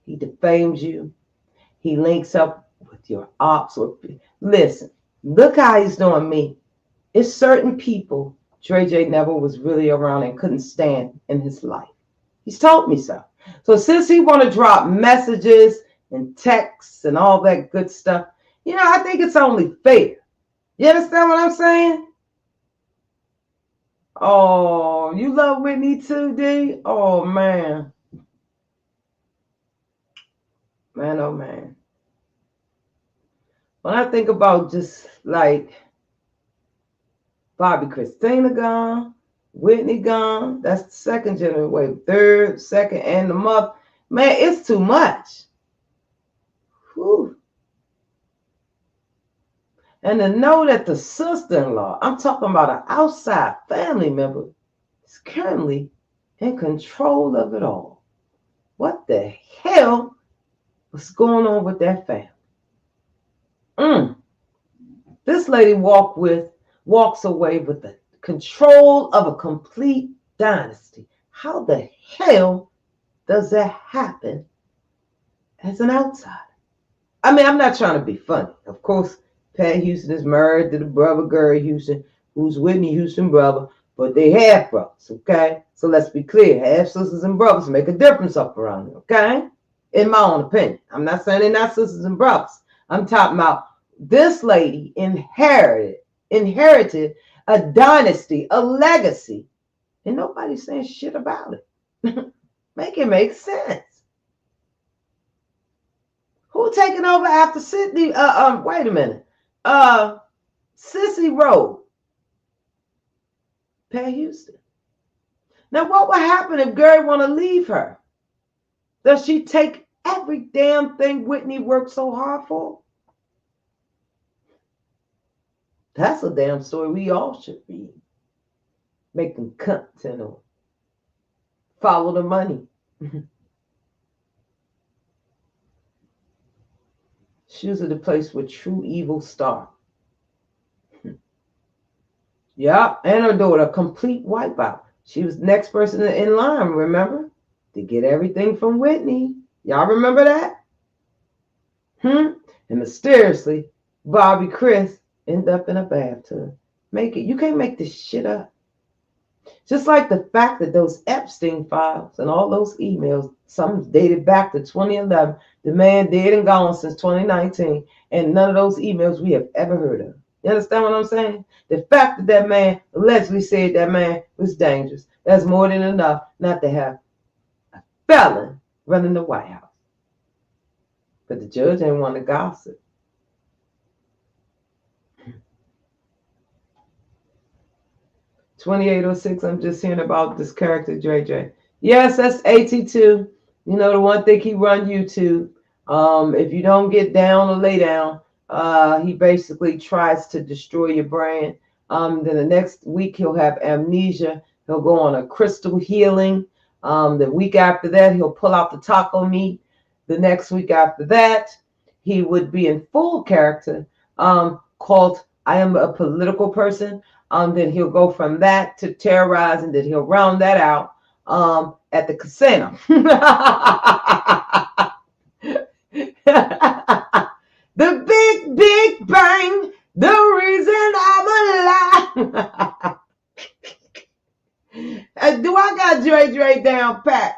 He defames you. He links up with your ops. Listen, look how he's doing me. It's certain people Dre-Dre never was really around and couldn't stand in his life. He's told me so. So since he want to drop messages and texts and all that good stuff, I think it's only fair. You understand what I'm saying? Oh, you love Whitney too, D? Oh, man. Man, oh, man. When I think about just like Bobby Christina gone, Whitney gone, that's the second generation, wait, third, second, and the mother. Man, it's too much. Whew. And to know that the sister-in-law, I'm talking about an outside family member, is currently in control of it all. What the hell was going on with that family? This lady walks away with the control of a complete dynasty. How the hell does that happen as an outsider? I mean, I'm not trying to be funny. Of course, Pat Houston is married to the brother Gary Houston, who's Whitney Houston's brother, but they half brothers, okay? So let's be clear. Half sisters and brothers make a difference up around here, okay? In my own opinion. I'm not saying they're not sisters and brothers. I'm talking about this lady inherited a dynasty, a legacy, and nobody's saying shit about it. Make it make sense. Who taking over after Sydney? Wait a minute. Sissy Rowe. Pat Houston. Now, what would happen if Gary want to leave her? Does she take every damn thing Whitney worked so hard for? That's a damn story we all should read. Make them content on. Follow the money. She was at the place where true evil start. Yeah, and her daughter, complete wipeout. She was the next person in line, remember? To get everything from Whitney. Y'all remember that? And mysteriously, Bobby Chris ended up in a bathtub. You can't make this shit up. Just like the fact that those Epstein files and all those emails, some dated back to 2011, the man dead and gone since 2019, and none of those emails we have ever heard of. You understand what I'm saying? The fact that that man allegedly said that man was dangerous, that's more than enough not to have a felon running the White House. But the judge ain't want to gossip. $28.06. I'm just hearing about this character, Dre-Dre. Yes, that's AT2. You know, the one thing he run YouTube. If you don't get down or lay down, he basically tries to destroy your brain. Then the next week he'll have amnesia. He'll go on a crystal healing. The week after that, he'll pull out the taco meat. The next week after that, he would be in full character, called I am a political person. Then he'll go from that to terrorizing. Then he'll round that out at the casino. The big, big bang. The reason I'm alive. Do I got Dre-Dre down pat?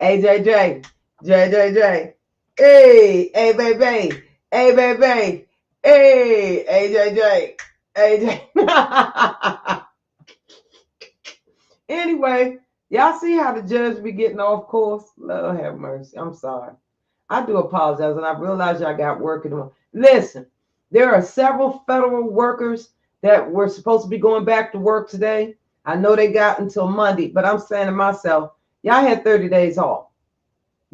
Hey, Dre-Dre. Dre-Dre. Hey, hey, baby. Hey, baby. Hey, Dre-Dre. Hey, Anyway, y'all see how the judge be getting off course? Lord have mercy. I'm sorry. I do apologize, and I realize y'all got work in the morning. Listen, there are several federal workers that were supposed to be going back to work today. I know they got until Monday, but I'm saying to myself, y'all had 30 days off.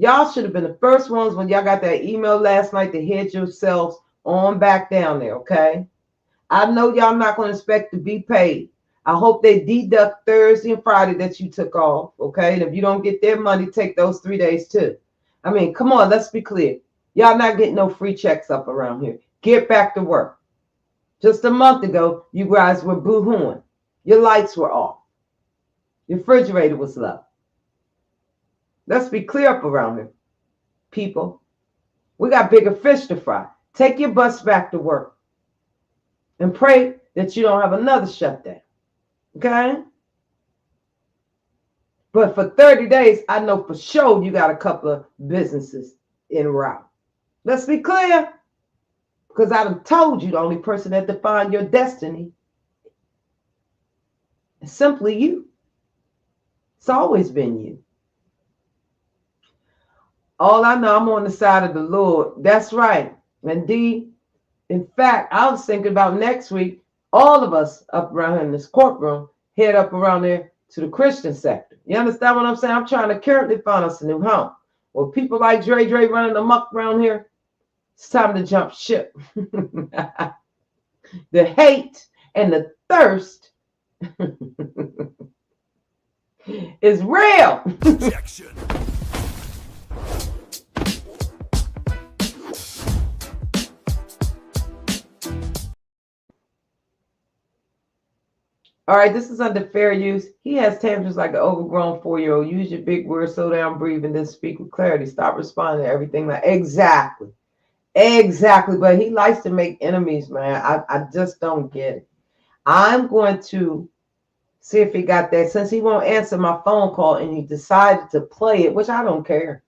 Y'all should have been the first ones when y'all got that email last night to head yourselves on back down there, okay? I know y'all not going to expect to be paid. I hope they deduct Thursday and Friday that you took off, okay? And if you don't get their money, take those 3 days too. I mean, come on, let's be clear. Y'all not getting no free checks up around here. Get back to work. Just a month ago, you guys were boo-hooing. Your lights were off. Your refrigerator was low. Let's be clear up around here, people. We got bigger fish to fry. Take your butts back to work and pray that you don't have another shutdown, okay? But for 30 days, I know for sure you got a couple of businesses en route. Let's be clear, because I done told you the only person that defined your destiny is simply you. It's always been you. All I know, I'm on the side of the Lord. That's right. Indeed. In fact, I was thinking about next week, all of us up around here in this courtroom, head up around there to the Christian sector. You understand what I'm saying? I'm trying to currently find us a new home. Well, people like Dre-Dre running amok around here, it's time to jump ship. The hate and the thirst is real. Objection. All right, this is under fair use. He has tantrums like an overgrown 4-year-old. Use your big words, slow down, breathe, and then speak with clarity. Stop responding to everything like exactly. But he likes to make enemies, man. I just don't get it. I'm going to see if he got that. Since he won't answer my phone call and he decided to play it, which I don't care.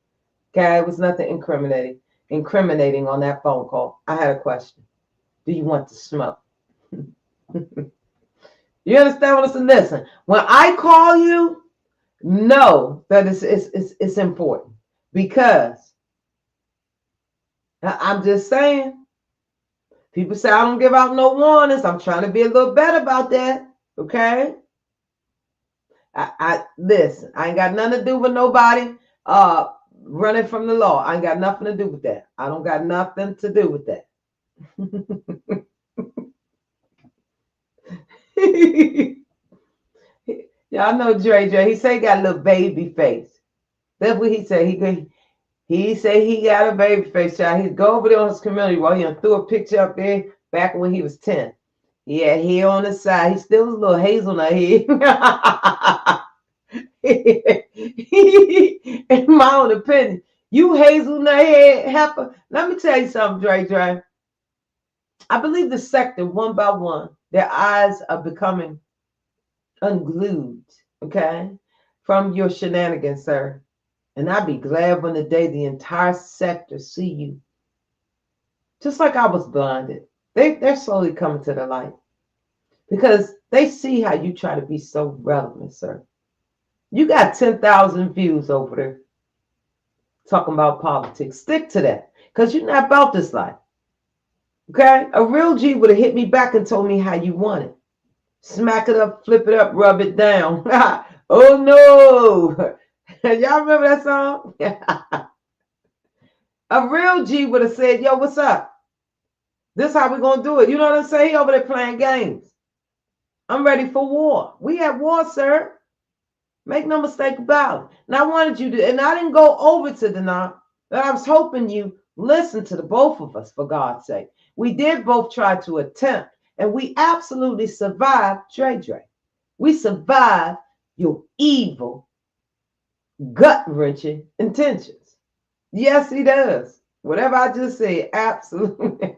Okay, it was nothing incriminating on that phone call. I had a question. Do you want to smoke? You understand what I'm saying? Listen, when I call you, know that it's important, because I'm just saying, people say I don't give out no warnings. I'm trying to be a little better about that. Okay. I listen, I ain't got nothing to do with nobody running from the law. I ain't got nothing to do with that. I don't got nothing to do with that. Y'all know Dre-Dre. He say he got a little baby face. That's what he said. He say he got a baby face, child. He'd go over there on his community while he threw a picture up there back when he was 10. He had hair on the side. He still was a little hazelnut head. In my own opinion, you hazelnut head heifer. Let me tell you something, Dre-Dre. I believe the sector, one by one, their eyes are becoming unglued, okay, from your shenanigans, sir. And I'd be glad when the day the entire sector see you. Just like I was blinded. They're slowly coming to the light. Because they see how you try to be so relevant, sir. You got 10,000 views over there. talking about politics. Stick to that, because you're not about this life. Okay? A real G would have hit me back and told me how you want it. Smack it up, flip it up, rub it down. Oh no. Y'all remember that song? A real G would have said, yo, what's up? This how we gonna do it. You know what I'm saying? He over there playing games. I'm ready for war. We at war, sir. Make no mistake about it. And I wanted you to, and I didn't go over to Dinar, but I was hoping you listen to the both of us, for God's sake. We did both try to attempt, and we absolutely survived Dre-Dre. We survived your evil, gut-wrenching intentions. Yes, he does. Whatever I just said, absolutely.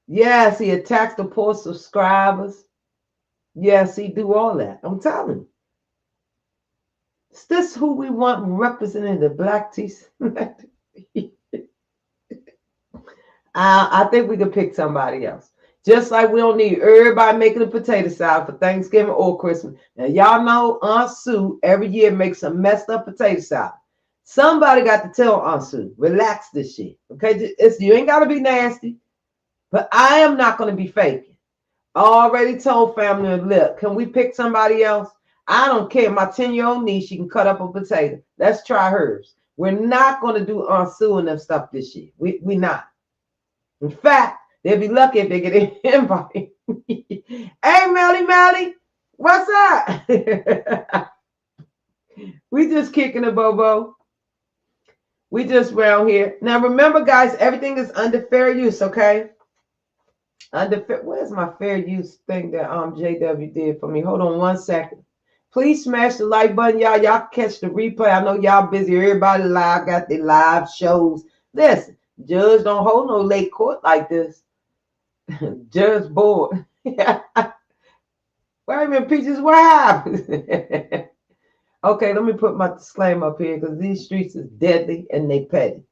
Yes, he attacks the poor subscribers. Yes, he do all that. I'm telling you. Is this who we want representing the black teeth? I think we could pick somebody else. Just like we don't need everybody making a potato salad for Thanksgiving or Christmas. Now, y'all know Aunt Sue every year makes a messed up potato salad. Somebody got to tell Aunt Sue, relax this shit. Okay, you ain't got to be nasty. But I am not going to be faking. Already told family, look, can we pick somebody else? I don't care. My 10-year-old niece, she can cut up a potato. Let's try hers. We're not going to do Aunt Sue and them stuff this year. We not. In fact, they'll be lucky if they get an invite. Hey, Melly, what's up? We just kicking it, Bobo. We just round here. Now, remember, guys, everything is under fair use, okay? Where's my fair use thing that JW did for me? Hold on 1 second. Please smash the like button, y'all. Y'all catch the replay. I know y'all busy. Everybody live, got their live shows. Listen, judge don't hold no late court like this. Judge bored. Wait a minute, Peaches, what happened? Okay, let me put my disclaimer up here because these streets is deadly and they petty.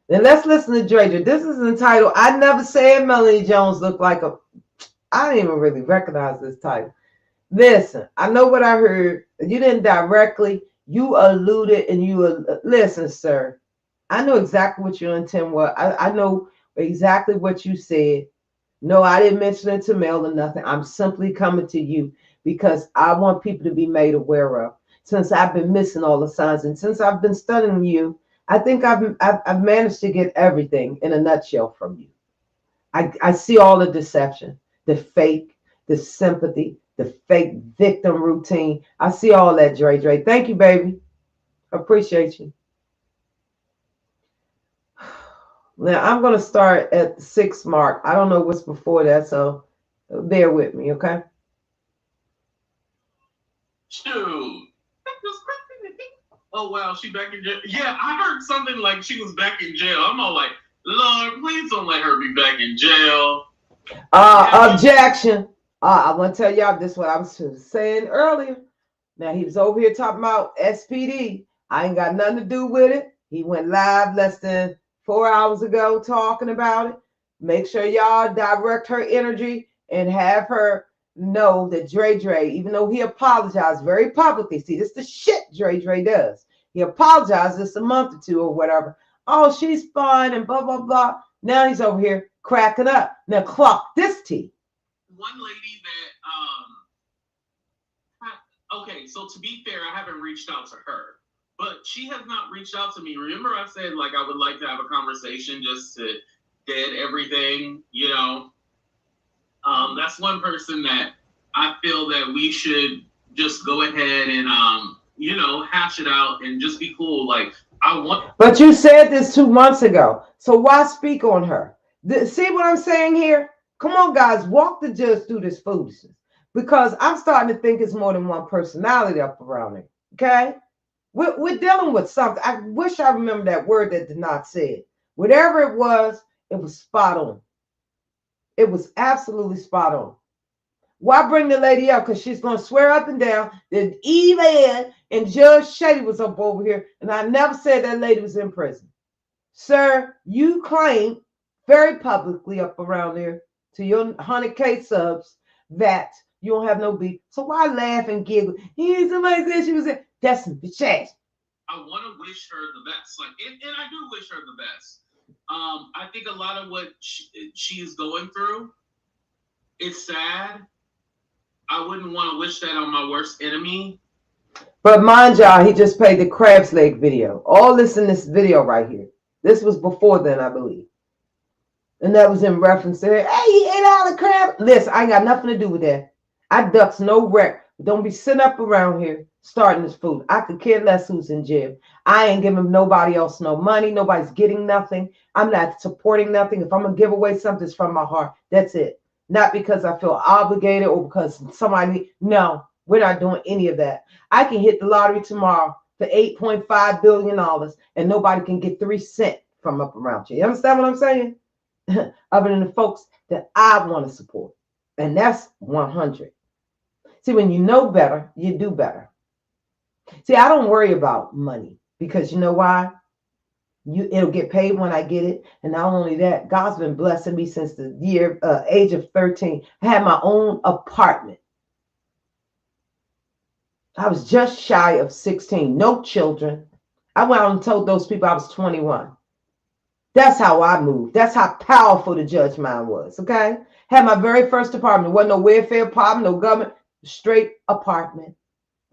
Then let's listen to Dre-Dre. This is entitled, I Never Said Melanie Jones Looked Like a... I didn't even really recognize this title. Listen, I know what I heard. You didn't directly. You alluded and listen, sir. I know exactly what your intent was. I know exactly what you said. No, I didn't mention it to Mel or nothing. I'm simply coming to you because I want people to be made aware of. Since I've been missing all the signs and since I've been studying you, I think I've managed to get everything in a nutshell from you. I see all the deception, the fake, the sympathy, the fake victim routine. I see all that, Dre-Dre. Thank you, baby. Appreciate you. Now, I'm going to start at the 6 mark. I don't know what's before that, so bear with me, okay? Shoot. Oh, wow, she back in jail? Yeah, I heard something like she was back in jail. I'm all like, Lord, please don't let her be back in jail. Objection. I want to tell y'all this is what I was saying earlier. Now, he was over here talking about SPD. I ain't got nothing to do with it. He went live less than 4 hours ago talking about it. Make sure y'all direct her energy and have her know that Dre-Dre, even though he apologized very publicly, see, this is the shit Dre-Dre does. He apologized just a month or two or whatever. Oh, she's fine and blah, blah, blah. Now he's over here cracking up. Now clock this tea. One lady that, okay, so to be fair, I haven't reached out to her, but she has not reached out to me. Remember I said, like, I would like to have a conversation just to dead everything, you know? That's one person that I feel that we should just go ahead and, hash it out and just be cool. Like, But you said this 2 months ago, so why speak on her? See what I'm saying here? Come on, guys, walk the judge through this foolishness because I'm starting to think it's more than one personality up around it. Okay, we're dealing with something. I wish I remember that word that did not say it. Whatever it was spot on. It was absolutely spot on. Why bring the lady up? Because she's going to swear up and down that Eve Ed and Judge Shady was up over here, and I never said that lady was in prison. Sir, you claim very publicly up around there to your 100K subs that you don't have no beef. So why laugh and giggle? Somebody said she was in. That's some bitch ass. I want to wish her the best. Like, and I do wish her the best. I think a lot of what she is going through, it's sad. I wouldn't want to wish that on my worst enemy. But mind y'all, he just played the crab's leg video. All this in this video right here. This was before then, I believe. And that was in reference to, hey, he ate all the crab. Listen, I ain't got nothing to do with that. I ducks no wreck. Don't be sitting up around here starting this food. I could care less who's in jail. I ain't giving nobody else no money. Nobody's getting nothing. I'm not supporting nothing. If I'm going to give away something, it's from my heart. That's it. Not because I feel obligated or because somebody, no, we're not doing any of that. I can hit the lottery tomorrow for $8.5 billion and nobody can get 3 cents from up around you. You understand what I'm saying? Other than the folks that I want to support. And that's 100. See, when you know better, you do better. See, I don't worry about money because you know why? It'll get paid when I get it. And not only that, God's been blessing me since the age of 13. I had my own apartment. I was just shy of 16. No children. I went out and told those people I was 21. That's how I moved. That's how powerful the judge mind was, okay? Had my very first apartment. There wasn't no welfare apartment, no government. Straight apartment,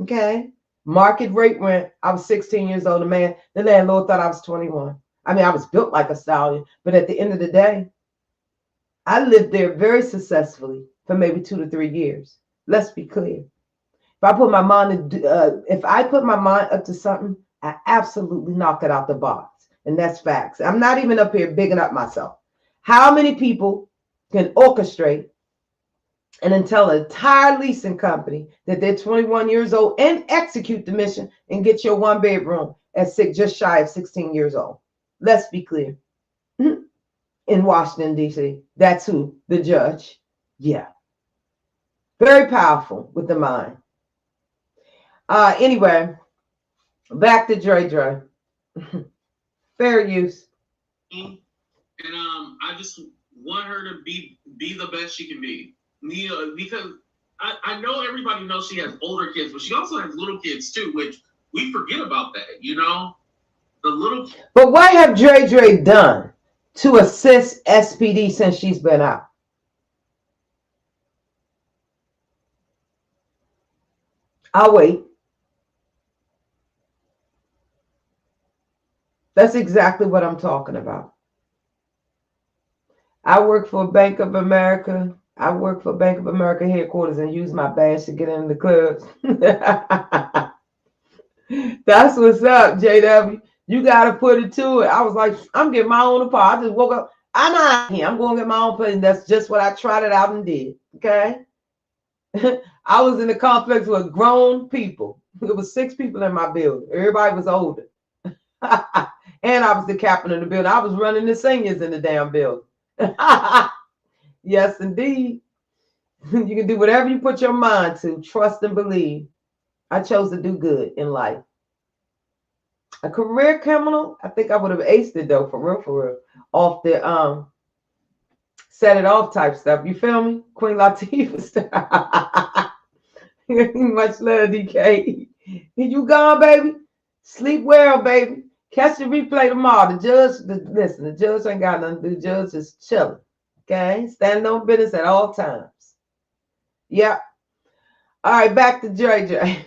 okay? Market rate rent. I was 16 years old. The landlord thought I was 21. I mean, I was built like a stallion. But at the end of the day, I lived there very successfully for maybe 2 to 3 years. Let's be clear. If I put my mind up to something, I absolutely knock it out the box. And that's facts. I'm not even up here bigging up myself. How many people can orchestrate and then tell an entire leasing company that they're 21 years old and execute the mission and get your 1-bedroom at just shy of 16 years old? Let's be clear. In Washington, D.C., that's who? The judge. Yeah. Very powerful with the mind. Anyway, back to Dre-Dre. Fair use. And I just want her to be the best she can be. Because I know everybody knows she has older kids, but she also has little kids too, which we forget about that, you know? The little. But what have Dre-Dre done to assist SPD since she's been out? I'll wait. That's exactly what I'm talking about. I work for Bank of America. I work for Bank of America headquarters and use my badge to get into the clubs. That's what's up, JW. You got to put it to it. I was like, I'm getting my own apartment. I just woke up. I'm out here. I'm going to get my own place. And that's just what I tried it out and did. Okay. I was in the complex with grown people. There was 6 people in my building. Everybody was older. And I was the captain of the building. I was running the seniors in the damn building. Yes, indeed. You can do whatever you put your mind to. Trust and believe. I chose to do good in life. A career criminal, I think I would have aced it though, for real. Off the set it off type stuff. You feel me? Queen Latifah stuff. Much love, DK. You gone, baby? Sleep well, baby. Catch the replay tomorrow. The judge ain't got nothing to do. The judge is chilling. Okay? Standing on business at all times. Yep. All right, back to Dre-Dre.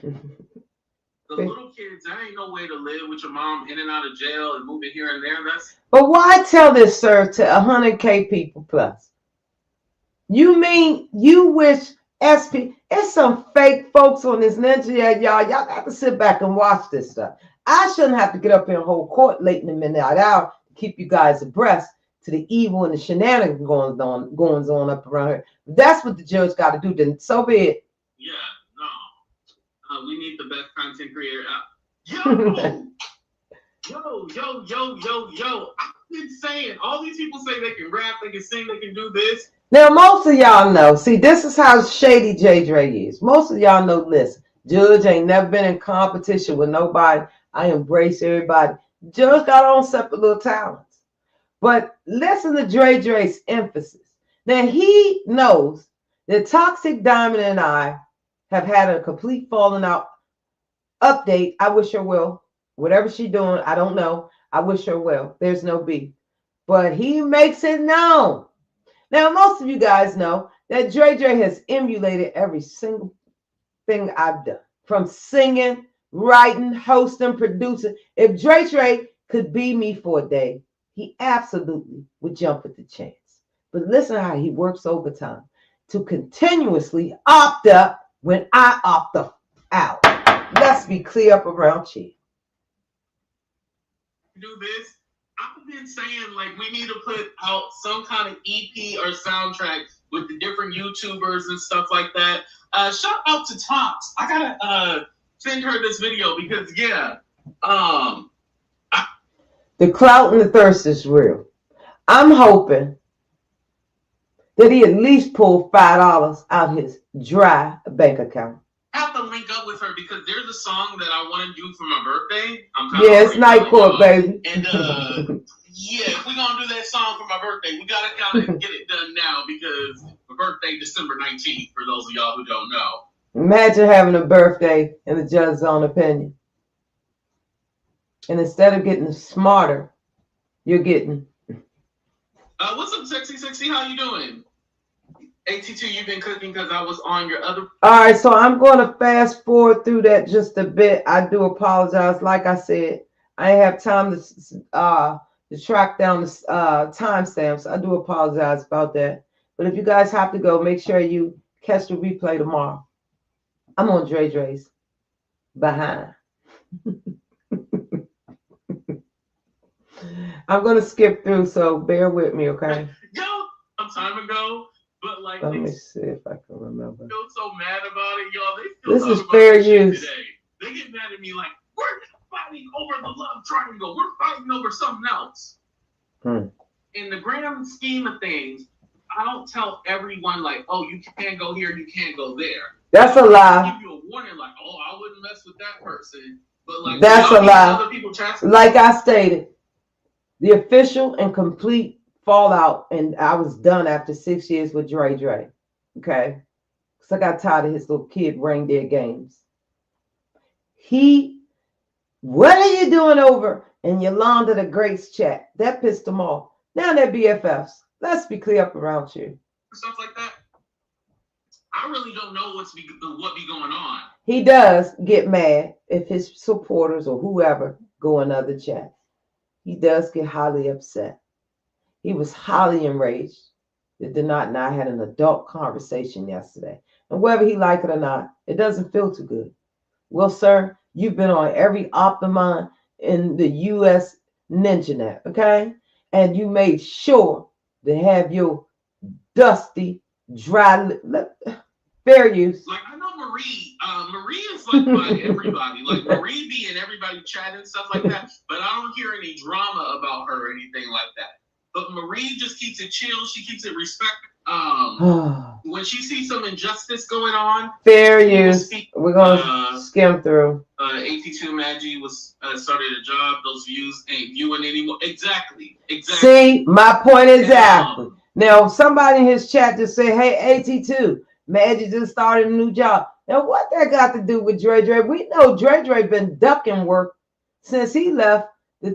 The little kids, that ain't no way to live with your mom in and out of jail and moving here and there. But why tell this, sir, to 100K people plus? You mean you wish SP? It's some fake folks on this ninja, y'all. Y'all got to sit back and watch this stuff. I shouldn't have to get up here and hold court late in the midnight hour to keep you guys abreast to the evil and the shenanigans going on up around here. That's what the judge got to do. Then so be it. Yeah, no. We need the best content creator out. Yo. I've been saying, all these people say they can rap, they can sing, they can do this. Now, most of y'all know. See, this is how shady Dre is. Most of y'all know, listen, Judge ain't never been in competition with nobody. I embrace everybody. Judge got on separate little talents. But listen to Dre-Dre's emphasis. Now, he knows that Toxic Diamond and I have had a complete falling out update. I wish her well. Whatever she doing, I don't know. I wish her well. There's no beef. But he makes it known. Now, most of you guys know that Dre-Dre has emulated every single thing I've done. From singing, writing, hosting, producing. If Dre-Dre could be me for a day, he absolutely would jump at the chance. But listen how he works overtime to continuously opt up when I opt out. Let's be clear up around here. Do this. I've been saying like we need to put out some kind of EP or soundtrack with the different YouTubers and stuff like that. Shout out to Tops. I gotta send her this video because the clout and the thirst is real. I'm hoping that he at least pulled $5 out his dry bank account. I have to link up with her because there's a song that I want to do for my birthday. It's Night Court, baby. And if we're gonna do that song for my birthday, we gotta kind of get it done now because my birthday December 19th. For those of y'all who don't know. Imagine having a birthday in the judge's own opinion, and instead of getting smarter, you're getting. What's up, sexy? How you doing? AT2, you've been cooking because I was on your other. All right, so I'm going to fast forward through that just a bit. I do apologize. Like I said, I didn't have time to track down the timestamps. I do apologize about that. But if you guys have to go, make sure you catch the replay tomorrow. I'm on Dre-Dre's behind. I'm going to skip through, so bear with me, okay? Yo, some time ago. But like, let me see if I can remember. They feel so mad about it, y'all. They still this talk is about fair this shit use. Today. They get mad at me like, we're not fighting over the love triangle. We're fighting over something else. In the grand scheme of things, I don't tell everyone like, oh, you can't go here, you can't go there. That's a lie. I give you a warning like, oh, I wouldn't mess with that person. But like, that's a lie. Other people like I stated, the official and complete fallout, and I was done after 6 years with Dre-Dre. Okay, because I got tired of his little kid reindeer games. What are you doing over in Yolanda the Great's chat? That pissed him off. Now they're BFFs. Let's be clear up around you. Stuff like that. I really don't know what be going on. He does get mad if his supporters or whoever go in other chats. He does get highly upset. He was highly enraged that Denat and I had an adult conversation yesterday. And whether he liked it or not, it doesn't feel too good. Well, sir, you've been on every Optimon in the U.S. Ninjanet, okay? And you made sure to have your dusty, dry, fair use. Like, I know Marie. Marie is like by everybody. Like, Marie be in everybody chatting and stuff like that. But I don't hear any drama about her or anything like that. But Marie just keeps it chill. She keeps it respect. When she sees some injustice going on, fair use. We're gonna skim through. 82 Maggie was started a job. Those views ain't viewing anymore. Exactly. See, my point exactly. Now, somebody in his chat just said, "Hey, 82 Maggie just started a new job." Now, what that got to do with Dre-Dre? We know Dre-Dre been ducking work since he left the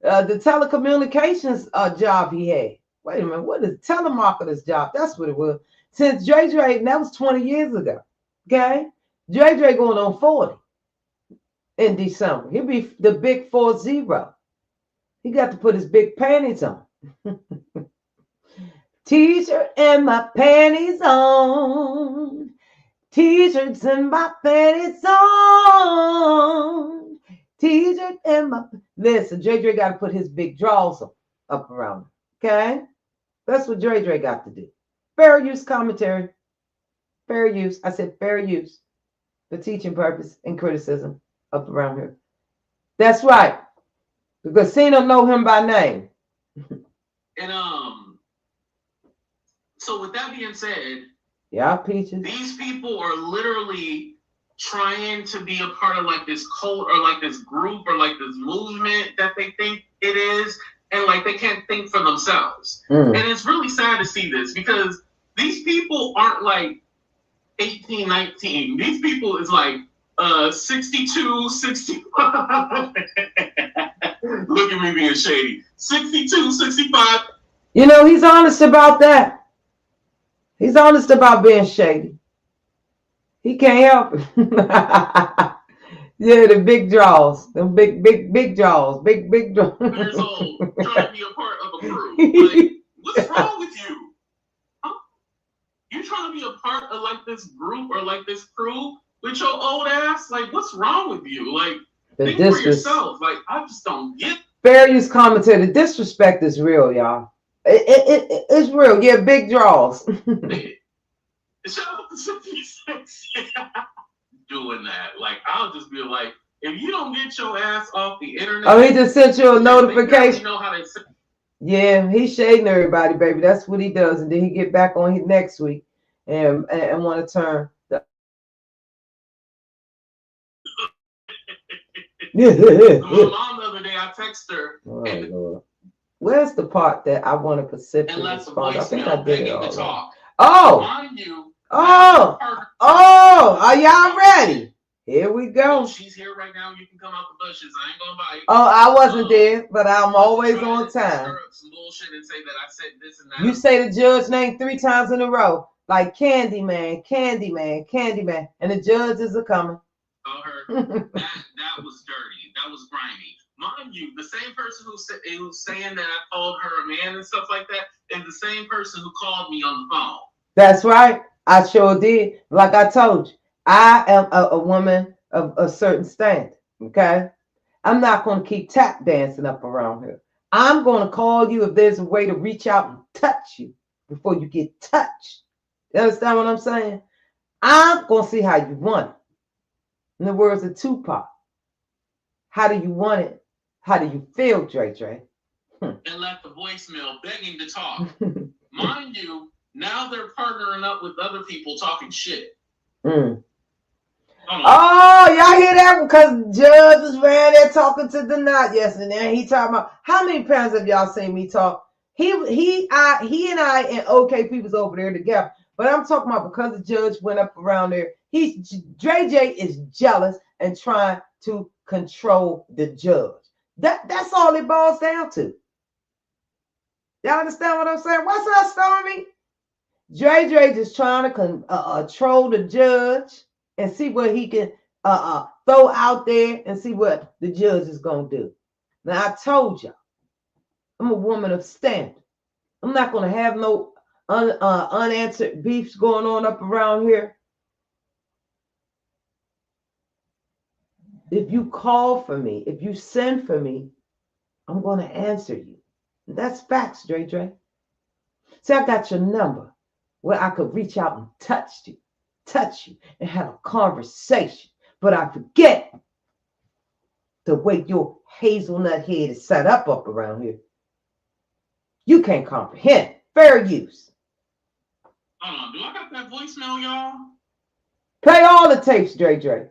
telecommunications job he had. Wait a minute, what is telemarketer's job? That's what it was. Since Dre-Dre, and that was 20 years ago. Okay? Dre-Dre going on 40 in December. He'll be the big 40. He got to put his big panties on. T-shirt and my panties on. T-shirts and my panties on. T-shirt and my... Listen, Dre got to put his big drawers up around him. Okay? That's what Dre got to do. Fair use commentary. Fair use. I said fair use. For teaching purpose and criticism up around here. That's right. Because Cena know him by name. And so with that being said, yeah, Peaches. These people are literally trying to be a part of like this cult or like this group or like this movement that they think it is, and like they can't think for themselves. And it's really sad to see this because these people aren't like 18, 19. These people is like 62, 65. Look at me being shady. 62, 65. You know, he's honest about that. He's honest about being shady. He can't help it. Yeah, the big draws. The big draws. Big draws. Years old, trying to be a part of a crew. Like, what's wrong with you? Huh? You trying to be a part of like this group or like this crew with your old ass? Like, what's wrong with you? Like, think for yourself. Like, I just don't get. Fair use commentator. Disrespect is real, y'all. It's real. Yeah, big draws. Shout out to 56. Doing that. Like, I'll just be like, if you don't get your ass off the internet. Oh, he just sent you a notification. Know how they say. Yeah, he's shading everybody, baby. That's what he does. And then he get back on it next week and want to turn. My mom the other day, I text her. Oh, where's the part that I want a Pacific response? I think I did it all. Are y'all ready? Here we go. She's here right now. You can come out the bushes. I ain't gonna bite. Oh, I wasn't there, but I'm always on time. Some bullshit and say that I said this and that. You say the judge name 3 times in a row, like Candyman, Candyman, Candyman, and the judges are coming. Oh, her. that was dirty. That was grimy. Mind you, the same person who's saying that I called her a man and stuff like that is the same person who called me on the phone. That's right. I sure did. Like I told you, I am a woman of a certain standard. Okay? I'm not going to keep tap dancing up around here. I'm going to call you if there's a way to reach out and touch you before you get touched. You understand what I'm saying? I'm going to see how you want it. In the words of Tupac, how do you want it? How do you feel, Dre-Dre? And left the voicemail begging to talk. Mind you, now they're partnering up with other people talking shit. Oh, y'all hear that? Because Judge was ran there talking to the knot yesterday. And he talking about, how many times have y'all seen me talk? He and I and OK People's over there together. But I'm talking about because the judge went up around there. Dre-Dre is jealous and trying to control the judge. That's all it boils down to. Y'all understand what I'm saying? What's up, Stormy? Dre-Dre just trying to control the judge and see what he can throw out there and see what the judge is going to do. Now, I told y'all, I'm a woman of standard. I'm not going to have no unanswered beefs going on up around here. If you call for me, if you send for me, I'm going to answer you. That's facts, Dre-Dre. See, I got your number where I could reach out and touch you and have a conversation. But I forget the way your hazelnut head is set up around here. You can't comprehend. Fair use. Hold on, do I got that voicemail, y'all? Play all the tapes, Dre-Dre.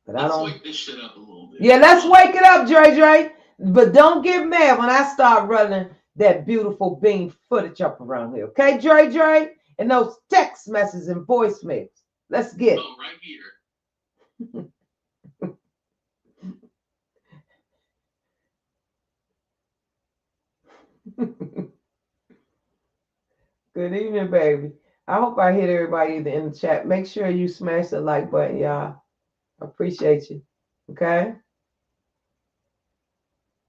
But let's wake this shit up a little bit. Yeah, let's wake it up, Dre-Dre. But don't get mad when I start running that beautiful beam footage up around here. Okay, Dre-Dre? And those text messages and voicemails. Let's get it. Oh, right here. Good evening, baby. I hope I hit everybody in the chat. Make sure you smash the like button, y'all. I appreciate you. Okay?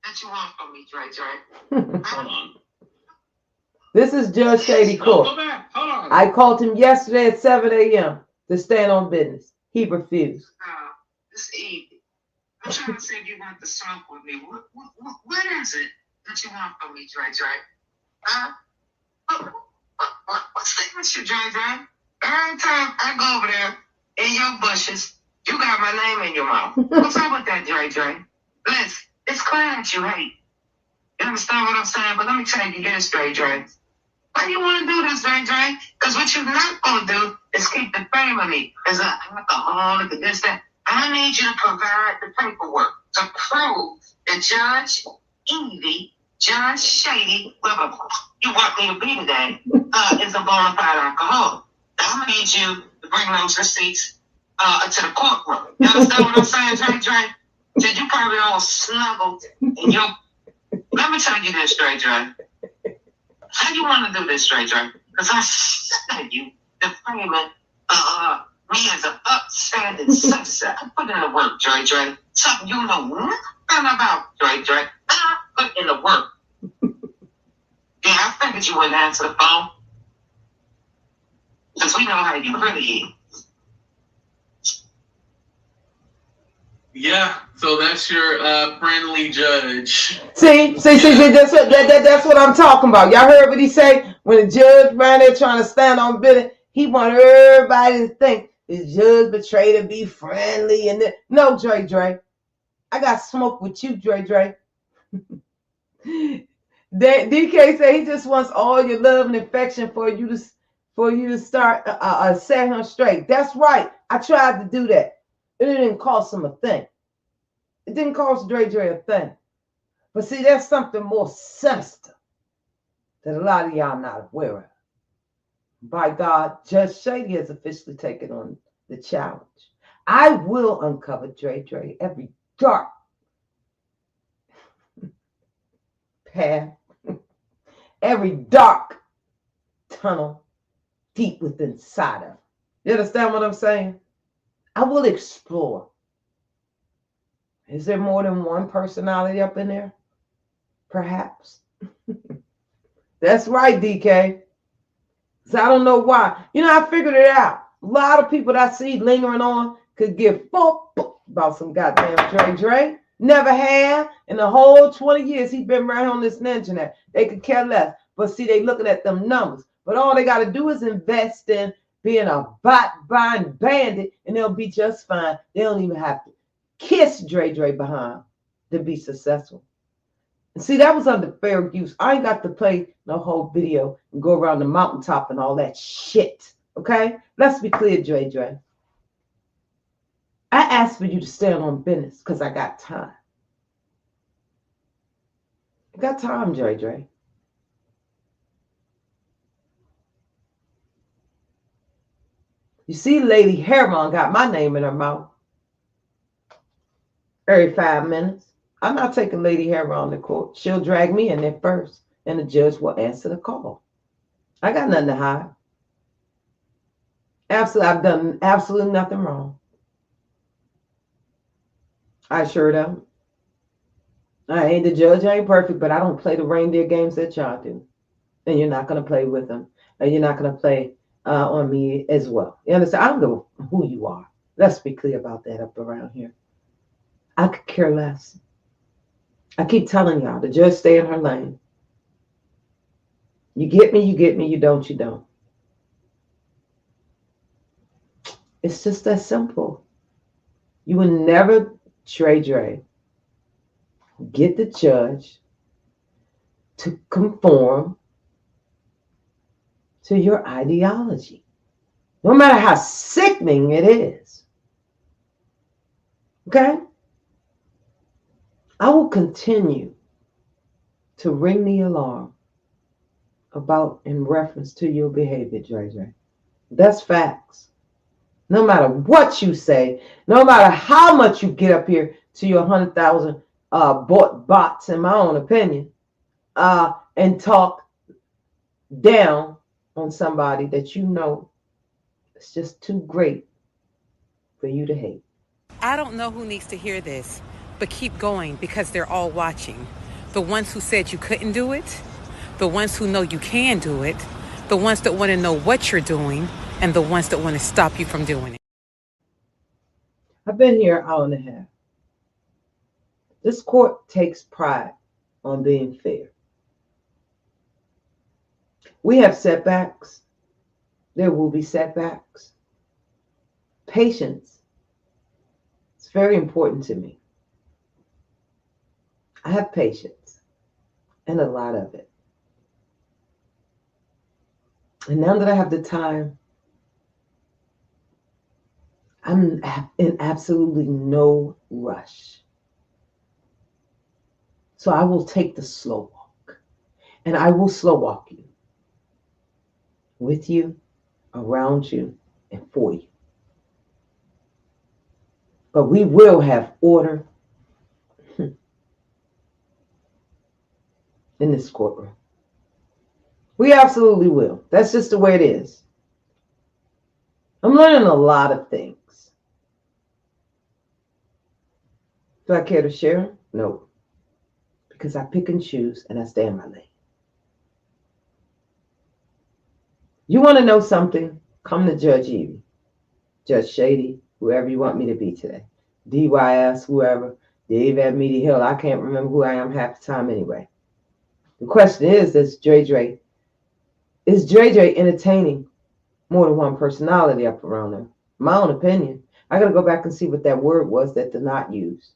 That you want from me, Dre-Dre. Hold on. This is Judge Shady Court. Go back. Hold on. I called him yesterday at 7 a.m. to stand on business. He refused. This evening, I'm trying to see if you want to smoke with me. What is it that you want from me, Dre-Dre? What's the issue, Dre-Dre? Every time I go over there in your bushes, you got my name in your mouth. What's up with that, Dre-Dre? Listen, it's clear that you hate. You understand what I'm saying? But let me tell you this, Dre-Dre. Why do you want to do this, Dre-Dre? Because what you're not going to do is keep the fame of me as an alcoholic and this, that. I need you to provide the paperwork to prove that Judge Evie, Judge Shady, whoever you want me to be today, is a bona fide alcoholic. I need you to bring those receipts to the courtroom. You understand what I'm saying, Dre-Dre? Said you probably all snuggled in your... Let me tell you this, Dre-Dre. How you want to do this, Dre-Dre? Because I said you defaming me as an upstanding citizen. I put in the work, Dre-Dre. Something you know nothing about, Dre-Dre. I put in the work. Yeah, I figured you wouldn't answer the phone. Because we know how you really is. Yeah, so that's your friendly judge. See, that's what I'm talking about. Y'all heard what he say? When the judge ran there trying to stand on business, he wanted everybody to think the judge betrayed to be friendly. And no, Dre-Dre. I got smoke with you, Dre-Dre. DK said he just wants all your love and affection for you to start set him straight. That's right. I tried to do that. It didn't cost him a thing. It didn't cost Dre-Dre a thing. But see, there's something more sinister that a lot of y'all not aware of. By God, Judge Shady has officially taken on the challenge. I will uncover Dre-Dre every dark path, every dark tunnel deep within inside of him. You understand what I'm saying? I will explore. Is there more than one personality up in there? Perhaps. That's right, DK. So I don't know why. You know, I figured it out. A lot of people that I see lingering on could give fuck about some goddamn Dre-Dre. Never have. In the whole 20 years he's been around on this internet. They could care less. But see, they looking at them numbers. But all they got to do is invest in being a bot-buying bandit, and they'll be just fine. They don't even have to kiss Dre-Dre behind to be successful. And see, that was under fair use. I ain't got to play no whole video and go around the mountaintop and all that shit. Okay? Let's be clear, Dre-Dre. I asked for you to stand on business because I got time. I got time, Dre-Dre. You see, Lady Heron got my name in her mouth every 5 minutes. I'm not taking Lady Heron to court. She'll drag me in there first, and the judge will answer the call. I got nothing to hide. I've done absolutely nothing wrong. I sure don't. I ain't the judge. I ain't perfect, but I don't play the reindeer games that y'all do. And you're not going to play with them. And you're not going to play on me as well. You understand? I don't know who you are. Let's be clear about that up around here. I could care less. I keep telling y'all, the judge stay in her lane. You get me, you get me. You don't, you don't. It's just that simple. You will never, Dre-Dre, get the judge to conform to your ideology, no matter how sickening it is. Okay? I will continue to ring the alarm about in reference to your behavior, Dre-Dre. That's facts. No matter what you say, no matter how much you get up here to your 100,000 bots, in my own opinion, and talk down on somebody that you know is just too great for you to hate. I don't know who needs to hear this, but keep going because they're all watching. The ones who said you couldn't do it, the ones who know you can do it, the ones that want to know what you're doing, and the ones that want to stop you from doing it. I've been here an hour and a half. This court takes pride on being fair. We have setbacks. There will be setbacks. Patience. It's very important to me. I have patience and a lot of it. And now that I have the time, I'm in absolutely no rush. So I will take the slow walk, and I will slow walk you, with you, around you, and for you. But we will have order in this courtroom. We absolutely will. That's just the way it is. I'm learning a lot of things. Do I care to share them? No. Because I pick and choose and I stay in my lane. You want to know something? Come to Judge Evie, Judge Shady, whoever you want me to be today. DYS, whoever. Dave at Media Hill. I can't remember who I am half the time anyway. The question is Dre-Dre entertaining more than one personality up around there? My own opinion. I got to go back and see what that word was that did not use.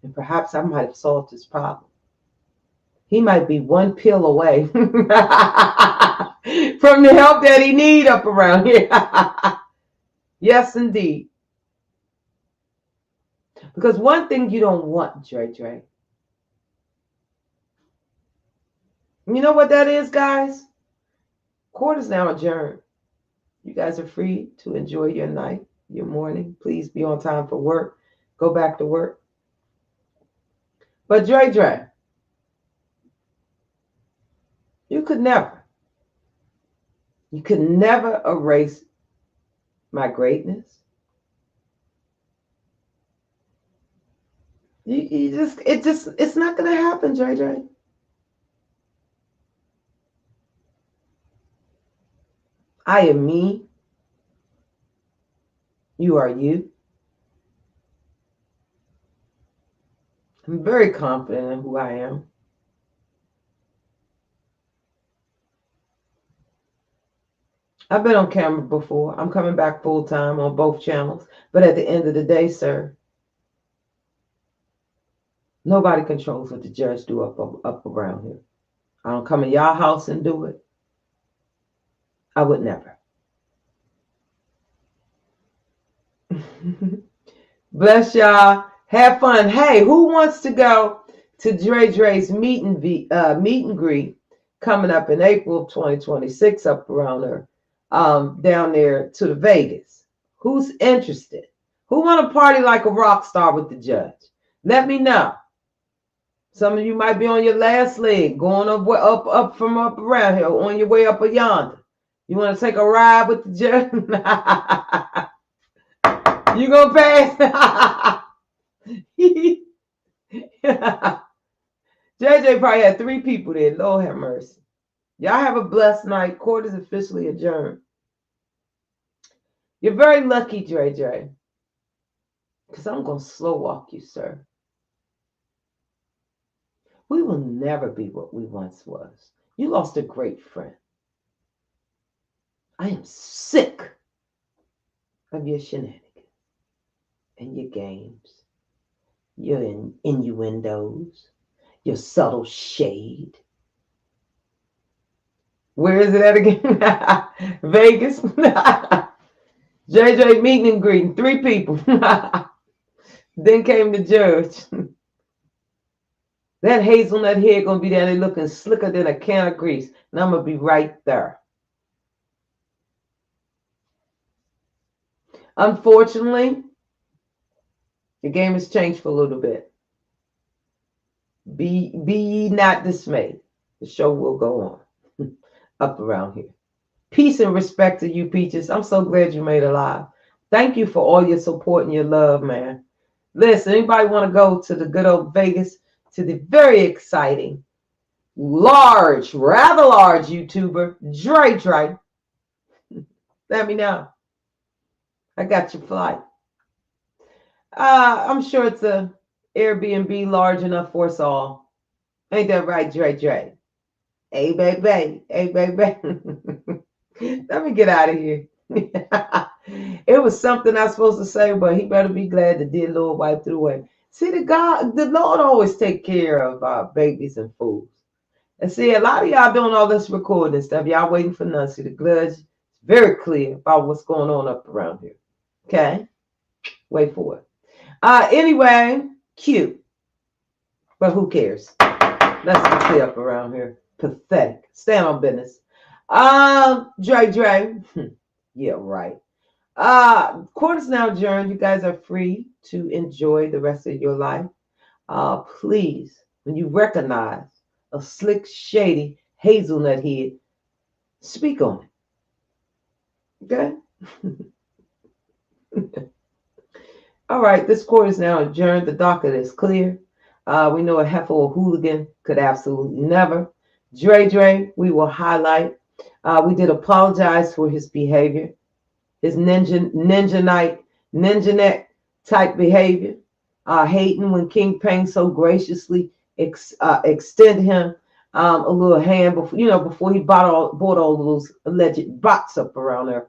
And perhaps I might have solved his problem. He might be one pill away from the help that he need up around here. Yes, indeed. Because one thing you don't want, Dre-Dre. You know what that is, guys? Court is now adjourned. You guys are free to enjoy your night, your morning. Please be on time for work. Go back to work. But Dre-Dre, you could never erase my greatness. It's not going to happen, Dre-Dre. I am me. You are you. I'm very confident in who I am. I've been on camera before. I'm coming back full time on both channels. But at the end of the day, sir, nobody controls what the judge do up around here. I don't come in y'all house and do it. I would never. Bless y'all. Have fun. Hey, who wants to go to Dre-Dre's meet and greet coming up in April of 2026 up around there, down there to the Vegas? Who's interested? Who want to party like a rock star with the judge? Let me know. Some of you might be on your last leg, going up from up around here, on your way up yonder. You want to take a ride with the judge? You gonna pass? JJ probably had 3 people there. Lord have mercy. Y'all have a blessed night. Court is officially adjourned. You're very lucky, Dre-Dre, because I'm gonna slow walk you, sir. We will never be what we once was. You lost a great friend. I am sick of your shenanigans and your games, your innuendos, your subtle shade. Where is it at again? Vegas. JJ meeting and greeting, 3 people. Then came the judge. That hazelnut hair gonna be down there looking slicker than a can of grease, and I'm gonna be right there. Unfortunately, the game has changed for a little bit. Be ye not dismayed. The show will go on up around here. Peace and respect to you, Peaches. I'm so glad you made it live. Thank you for all your support and your love, man. Listen, anybody want to go to the good old Vegas, to the very exciting, rather large YouTuber, Dre-Dre, let me know. I got your flight. I'm sure it's a Airbnb large enough for us all. Ain't that right, Dre-Dre? Hey, baby. Hey, baby. Let me get out of here. It was something I was supposed to say, but he better be glad the dear Lord wiped it away. See, the Lord always take care of babies and fools. And see, a lot of y'all doing all this recording stuff. Y'all waiting for none. See, the judge is very clear about what's going on up around here. Okay? Wait for it. Anyway, cute. But who cares? Let's be clear up around here. Pathetic. Stand on business. Dre-Dre. Yeah, right. Court is now adjourned. You guys are free to enjoy the rest of your life. Please, when you recognize a slick, shady hazelnut head, speak on it. Okay? All right, this court is now adjourned. The docket is clear. We know a heifer or hooligan could absolutely never. Dre-Dre, we will highlight. We did apologize for his behavior, his ninja neck type behavior, hating when King Payne so graciously extended him a little hand before he bought all those alleged bots up around there.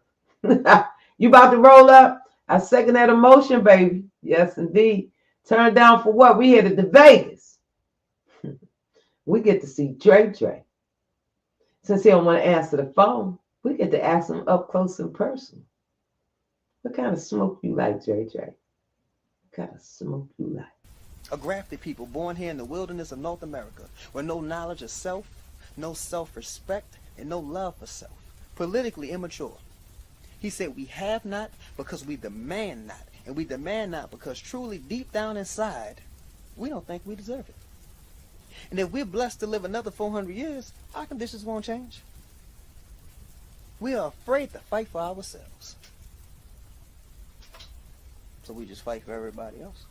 You about to roll up? I second that emotion, baby. Yes, indeed. Turned down for what? We headed to Vegas. We get to see Dre-Dre. Since he don't want to answer the phone, we get to ask him up close and personal. What kind of smoke you like, Dre-Dre? What kind of smoke you like? A grafted people born here in the wilderness of North America, with no knowledge of self, no self-respect, and no love for self. Politically immature. He said we have not because we demand not. And we demand not because truly deep down inside, we don't think we deserve it. And if we're blessed to live another 400 years, our conditions won't change. We are afraid to fight for ourselves. So we just fight for everybody else.